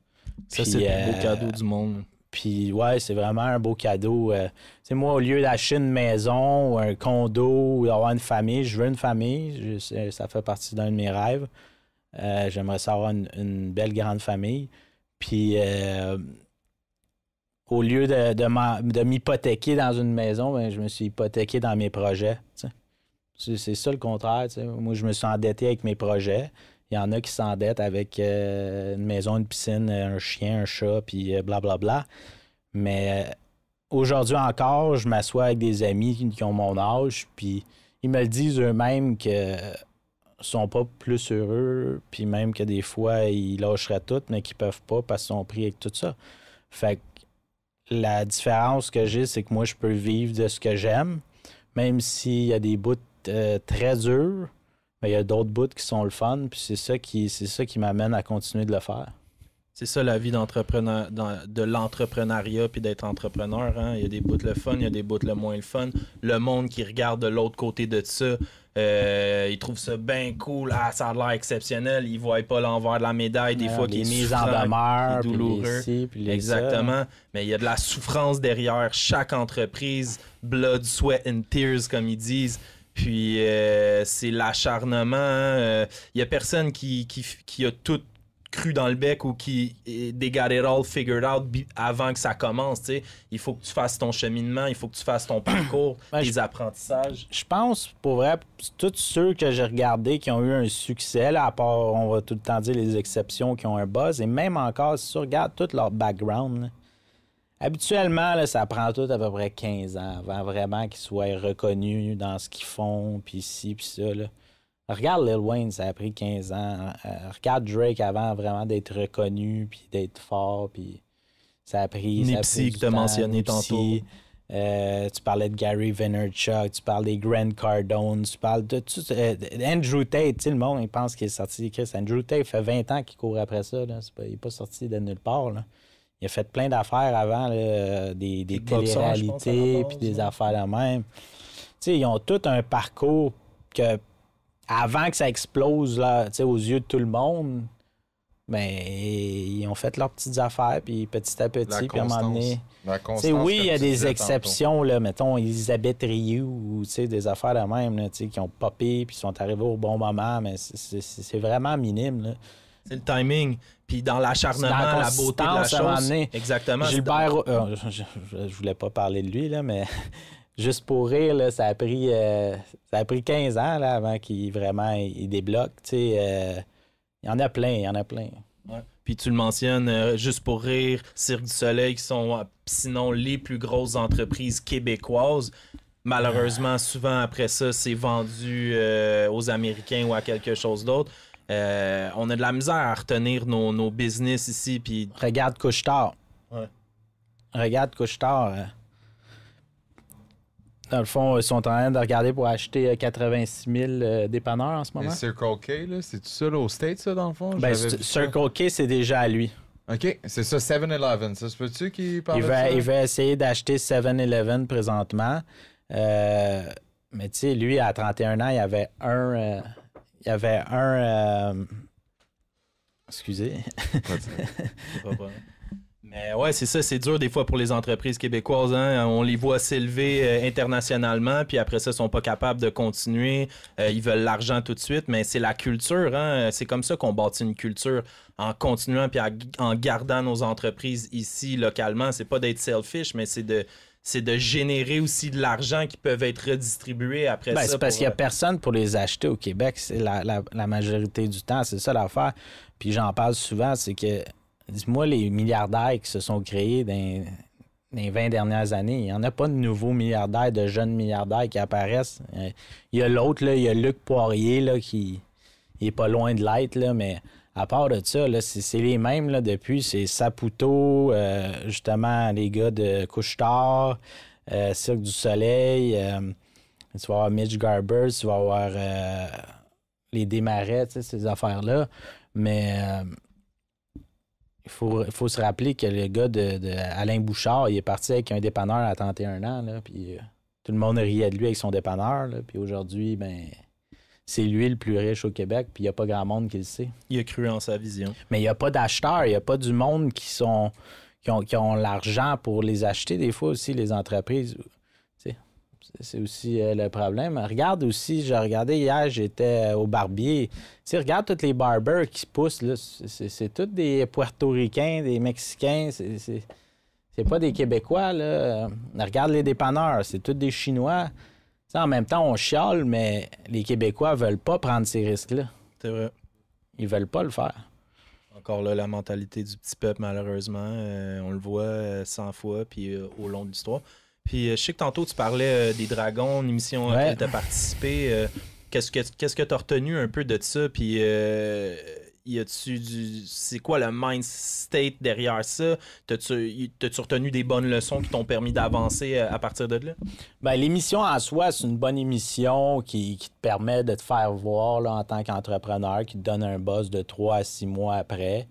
Speaker 1: Ça, puis, c'est le beau cadeau du monde.
Speaker 3: Puis, ouais, c'est vraiment un beau cadeau. Tu sais, moi, au lieu d'acheter une maison ou un condo ou d'avoir une famille, je veux une famille. Ça fait partie d'un de mes rêves. J'aimerais ça avoir une belle grande famille. Puis, au lieu de m'hypothéquer dans une maison, ben, je me suis hypothéqué dans mes projets. C'est ça le contraire. T'sais. Moi, je me suis endetté avec mes projets. Il y en a qui s'endettent avec une maison, une piscine, un chien, un chat, puis blablabla. Mais aujourd'hui encore, je m'assois avec des amis qui ont mon âge, puis ils me le disent eux-mêmes que sont pas plus heureux, puis même que des fois, ils lâcheraient tout, mais qu'ils peuvent pas parce qu'ils sont pris avec tout ça. Fait que la différence que j'ai, c'est que moi, je peux vivre de ce que j'aime, même s'il y a des bouts très durs, mais il y a d'autres bouts qui sont le fun, puis c'est ça qui m'amène à continuer de le faire.
Speaker 1: C'est ça la vie de l'entrepreneuriat puis d'être entrepreneur. Hein? Il y a des bouts le fun, il y a des bouts le moins le fun. Le monde qui regarde de l'autre côté de ça, il trouve ça bien cool. Ah, ça a l'air exceptionnel. Il ne voit pas l'envers de la médaille des fois qui est
Speaker 3: mise en demeure,
Speaker 1: qui est douloureux. Exactement.
Speaker 3: Ça.
Speaker 1: Mais il y a de la souffrance derrière chaque entreprise. Blood, sweat and tears, comme ils disent. Puis c'est l'acharnement. Il y a personne qui a tout cru dans le bec ou qui they got it all figured out avant que ça commence. T'sais. Il faut que tu fasses ton cheminement, il faut que tu fasses ton parcours, tes apprentissages.
Speaker 3: Je pense, pour vrai, tous ceux que j'ai regardés qui ont eu un succès, là, à part, on va tout le temps dire les exceptions qui ont un buzz, et même encore, si tu regardes tout leur background, là, habituellement, là, ça prend tout à peu près 15 ans avant vraiment qu'ils soient reconnus dans ce qu'ils font, puis ci, puis ça. Là. Regarde Lil Wayne, ça a pris 15 ans. Regarde Drake avant vraiment d'être reconnu, puis d'être fort, puis ça a pris...
Speaker 1: Nipsey que tu as mentionné tantôt.
Speaker 3: Tu parlais de Gary Vaynerchuk, tu parles des Grant Cardone, tu parles de tout... Andrew Tate, tu sais, le monde, il pense qu'il est sorti. Andrew Tate fait 20 ans qu'il court après ça. Là. Il n'est pas sorti de nulle part. Là. Il a fait plein d'affaires avant, là, des télé-réalités, puis des affaires de même. Tu sais, ils ont tout un parcours que... Avant que ça explose là, aux yeux de tout le monde, ben, ils ont fait leurs petites affaires, puis petit à petit, puis à un moment donné... Oui, il y a des exceptions, là, mettons, Elisabeth Rioux, ou des affaires de même, là, qui ont popé, puis sont arrivés au bon moment, mais c'est vraiment minime. Là.
Speaker 1: C'est le timing, puis dans l'acharnement, la beauté de la chose. Exactement.
Speaker 3: Gilbert, je voulais pas parler de lui, là, mais... Juste pour rire, là, ça a pris 15 ans là, avant qu'il vraiment il débloque. Il y en a plein,
Speaker 1: Ouais. Puis tu le mentionnes, Juste pour rire, Cirque du Soleil, qui sont sinon les plus grosses entreprises québécoises. Malheureusement, souvent après ça, c'est vendu aux Américains ou à quelque chose d'autre. On a de la misère à retenir nos business ici. Puis...
Speaker 3: Regarde Couche-Tard.
Speaker 1: Ouais.
Speaker 3: Regarde Couche-Tard. Dans le fond, ils sont en train de regarder pour acheter 86 000 dépanneurs en ce moment.
Speaker 2: Et Circle K, là, c'est tout ça là, au States, ça, dans le fond?
Speaker 3: Ben, Circle K, c'est déjà à lui.
Speaker 2: OK, c'est ça, 7-Eleven. Ça se peut-tu qu'il parle de ça?
Speaker 3: Il va essayer d'acheter 7-Eleven présentement. Mais tu sais, lui, à 31 ans, il y avait un... Excusez.
Speaker 1: C'est pas bon. Mais ouais, c'est ça, c'est dur des fois pour les entreprises québécoises. Hein? On les voit s'élever internationalement, puis après ça, ils sont pas capables de continuer. Ils veulent l'argent tout de suite, mais c'est la culture. Hein? C'est comme ça qu'on bâtit une culture en continuant puis en gardant nos entreprises ici, localement. C'est pas d'être selfish, mais c'est de générer aussi de l'argent qui peuvent être redistribués après ça.
Speaker 3: C'est parce qu'il n'y a personne pour les acheter au Québec. C'est la majorité du temps, c'est ça l'affaire. Puis j'en parle souvent, c'est que dis-moi, les milliardaires qui se sont créés dans les 20 dernières années, il n'y en a pas de nouveaux milliardaires, de jeunes milliardaires qui apparaissent. Il y a l'autre, là, il y a Luc Poirier, là, qui est pas loin de l'être, là, mais à part de ça, là, c'est les mêmes là, depuis. C'est Saputo, justement, les gars de Couche-Tard, Cirque du Soleil, tu vas avoir Mitch Garber, tu vas avoir les Desmarais, ces affaires-là. Mais... Il faut se rappeler que le gars de Alain Bouchard, il est parti avec un dépanneur à 31 ans, là, puis tout le monde riait de lui avec son dépanneur, là, puis aujourd'hui, ben, c'est lui le plus riche au Québec, puis il n'y a pas grand monde qui le sait.
Speaker 1: Il a cru en sa vision.
Speaker 3: Mais il n'y a pas d'acheteurs, il n'y a pas du monde qui ont l'argent pour les acheter, des fois aussi, les entreprises. C'est aussi le problème. Regarde aussi, j'ai regardé hier, j'étais au barbier. Regarde tous les barbers qui se poussent. Là. C'est tous des Portoricains, des Mexicains. C'est pas des Québécois. Là. Regarde les dépanneurs, c'est tous des Chinois. En même temps, on chiale, mais les Québécois veulent pas prendre ces risques-là.
Speaker 1: C'est vrai.
Speaker 3: Ils veulent pas le faire.
Speaker 1: Encore là, la mentalité du petit peuple, malheureusement. On le voit 100 fois puis au long de l'histoire. Puis je sais que tantôt, tu parlais des Dragons, une émission à laquelle tu as participé. Qu'est-ce que tu as retenu un peu de ça? Puis c'est quoi le mind state derrière ça? T'as-tu retenu des bonnes leçons qui t'ont permis d'avancer à partir de là?
Speaker 3: Ben, l'émission en soi, c'est une bonne émission qui te permet de te faire voir là, en tant qu'entrepreneur, qui te donne un buzz de 3 à 6 mois après.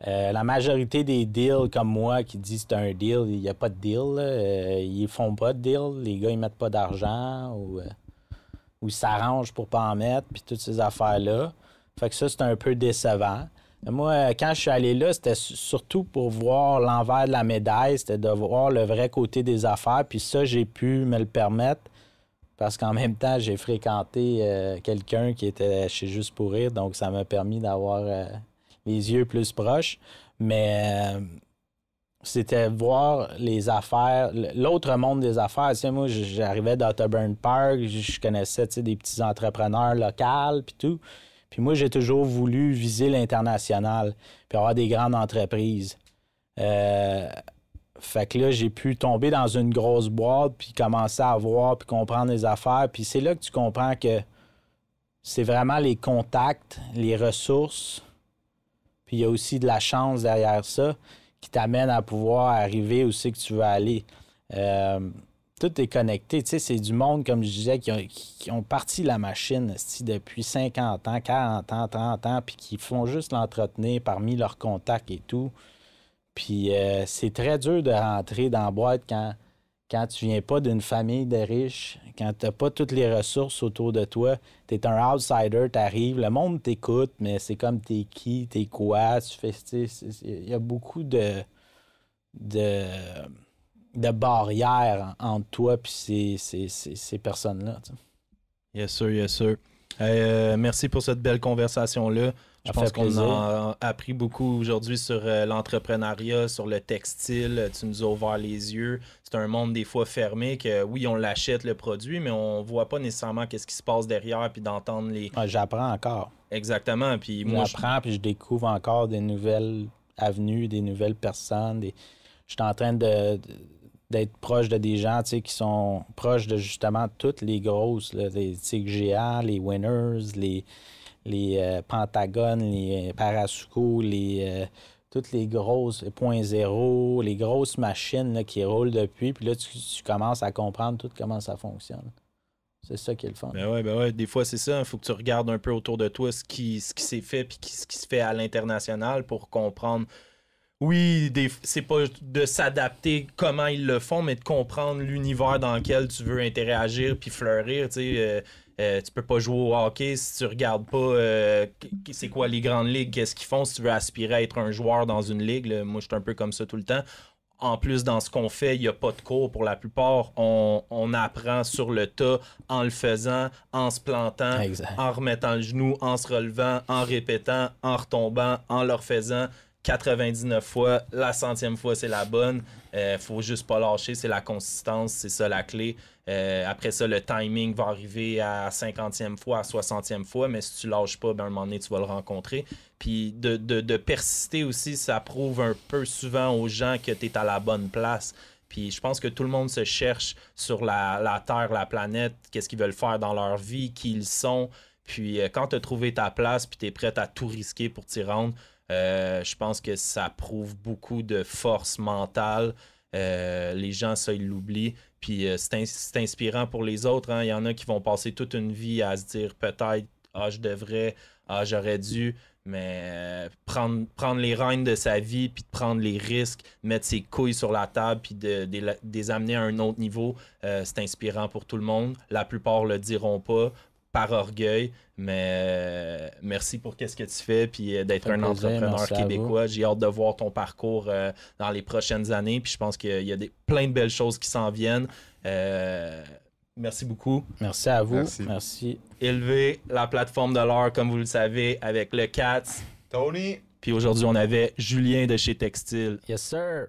Speaker 3: La majorité des deals comme moi qui disent que c'est un deal, il n'y a pas de deal. Ils font pas de deal. Les gars, ils mettent pas d'argent ou ils s'arrangent pour pas en mettre, puis toutes ces affaires-là. Fait que ça, c'est un peu décevant. Moi, quand je suis allé là, c'était surtout pour voir l'envers de la médaille, c'était de voir le vrai côté des affaires, puis ça, j'ai pu me le permettre parce qu'en même temps, j'ai fréquenté quelqu'un qui était chez Juste pour rire, donc ça m'a permis d'avoir les yeux plus proches. Mais c'était voir les affaires, l'autre monde des affaires. Tu sais, moi, j'arrivais d'Otterburn Park, je connaissais des petits entrepreneurs locaux, puis tout. Puis moi, j'ai toujours voulu viser l'international, puis avoir des grandes entreprises. Fait que là, j'ai pu tomber dans une grosse boîte, puis commencer à voir, puis comprendre les affaires. Puis c'est là que tu comprends que c'est vraiment les contacts, les ressources, puis il y a aussi de la chance derrière ça qui t'amène à pouvoir arriver où c'est que tu veux aller. Tout est connecté. Tu sais, c'est du monde, comme je disais, qui ont parti la machine depuis 50 ans, 40 ans, 30 ans, puis qui font juste l'entretenir parmi leurs contacts et tout. Puis c'est très dur de rentrer dans la boîte quand tu viens pas d'une famille de riches, quand tu n'as pas toutes les ressources autour de toi. Tu es un outsider, tu arrives, le monde t'écoute, mais c'est comme t'es qui, t'es quoi, tu fais. Il y a beaucoup de barrières entre toi et ces personnes-là. Tu sais.
Speaker 1: Yes, sir, yes, sir. Merci pour cette belle conversation-là. Je pense qu'on a appris beaucoup aujourd'hui sur l'entrepreneuriat, sur le textile. Tu nous as ouvert les yeux. C'est un monde des fois fermé que, oui, on l'achète le produit, mais on voit pas nécessairement qu'est-ce qui se passe derrière puis d'entendre les...
Speaker 3: Ouais, j'apprends encore.
Speaker 1: Exactement. Puis moi,
Speaker 3: j'apprends puis je découvre encore des nouvelles avenues, des nouvelles personnes. Je suis en train d'être proche de des gens qui sont proches de justement toutes les grosses, là, les Tigres géants, les Winners, les Pentagon, les Parasuco, toutes les grosses, les .0, les grosses machines là, qui roulent depuis. Puis là, tu commences à comprendre tout comment ça fonctionne. C'est ça qui est le fun.
Speaker 1: Ben ouais. Des fois, c'est ça. Il faut que tu regardes un peu autour de toi ce qui s'est fait puis ce qui se fait à l'international pour comprendre. Oui, c'est pas de s'adapter comment ils le font, mais de comprendre l'univers dans lequel tu veux interagir puis fleurir. Tu peux pas jouer au hockey si tu regardes pas c'est quoi les grandes ligues, qu'est-ce qu'ils font si tu veux aspirer à être un joueur dans une ligue. Là. Moi, je suis un peu comme ça tout le temps. En plus, dans ce qu'on fait, il n'y a pas de cours pour la plupart. On apprend sur le tas en le faisant, en se plantant,
Speaker 3: exact.
Speaker 1: En remettant le genou, en se relevant, en répétant, en retombant, en le refaisant. 99 fois, la 100e fois, c'est la bonne. Faut juste pas lâcher, c'est la consistance, c'est ça la clé. Après ça, le timing va arriver à 50e fois, à 60e fois, mais si tu lâches pas, ben, à un moment donné, tu vas le rencontrer. Puis de persister aussi, ça prouve un peu souvent aux gens que tu es à la bonne place. Puis je pense que tout le monde se cherche sur la Terre, la planète, qu'est-ce qu'ils veulent faire dans leur vie, qui ils sont. Puis quand tu as trouvé ta place, puis tu es prêt à tout risquer pour t'y rendre, je pense que ça prouve beaucoup de force mentale. Les gens, ça, ils l'oublient. Puis c'est inspirant pour les autres. Hein. Il y en a qui vont passer toute une vie à se dire peut-être, je devrais, j'aurais dû. Mais prendre les rênes de sa vie, puis de prendre les risques, mettre ses couilles sur la table, puis de les amener à un autre niveau, c'est inspirant pour tout le monde. La plupart le diront pas par orgueil, mais merci pour ce que tu fais, puis d'être un entrepreneur québécois. J'ai hâte de voir ton parcours dans les prochaines années, puis je pense qu'il y a plein de belles choses qui s'en viennent. Merci beaucoup.
Speaker 3: Merci à vous. Merci.
Speaker 1: Élever la plateforme de l'or, comme vous le savez, avec le Cats.
Speaker 2: Tony.
Speaker 1: Puis aujourd'hui, on avait Julien de chez Textile.
Speaker 3: Yes, sir.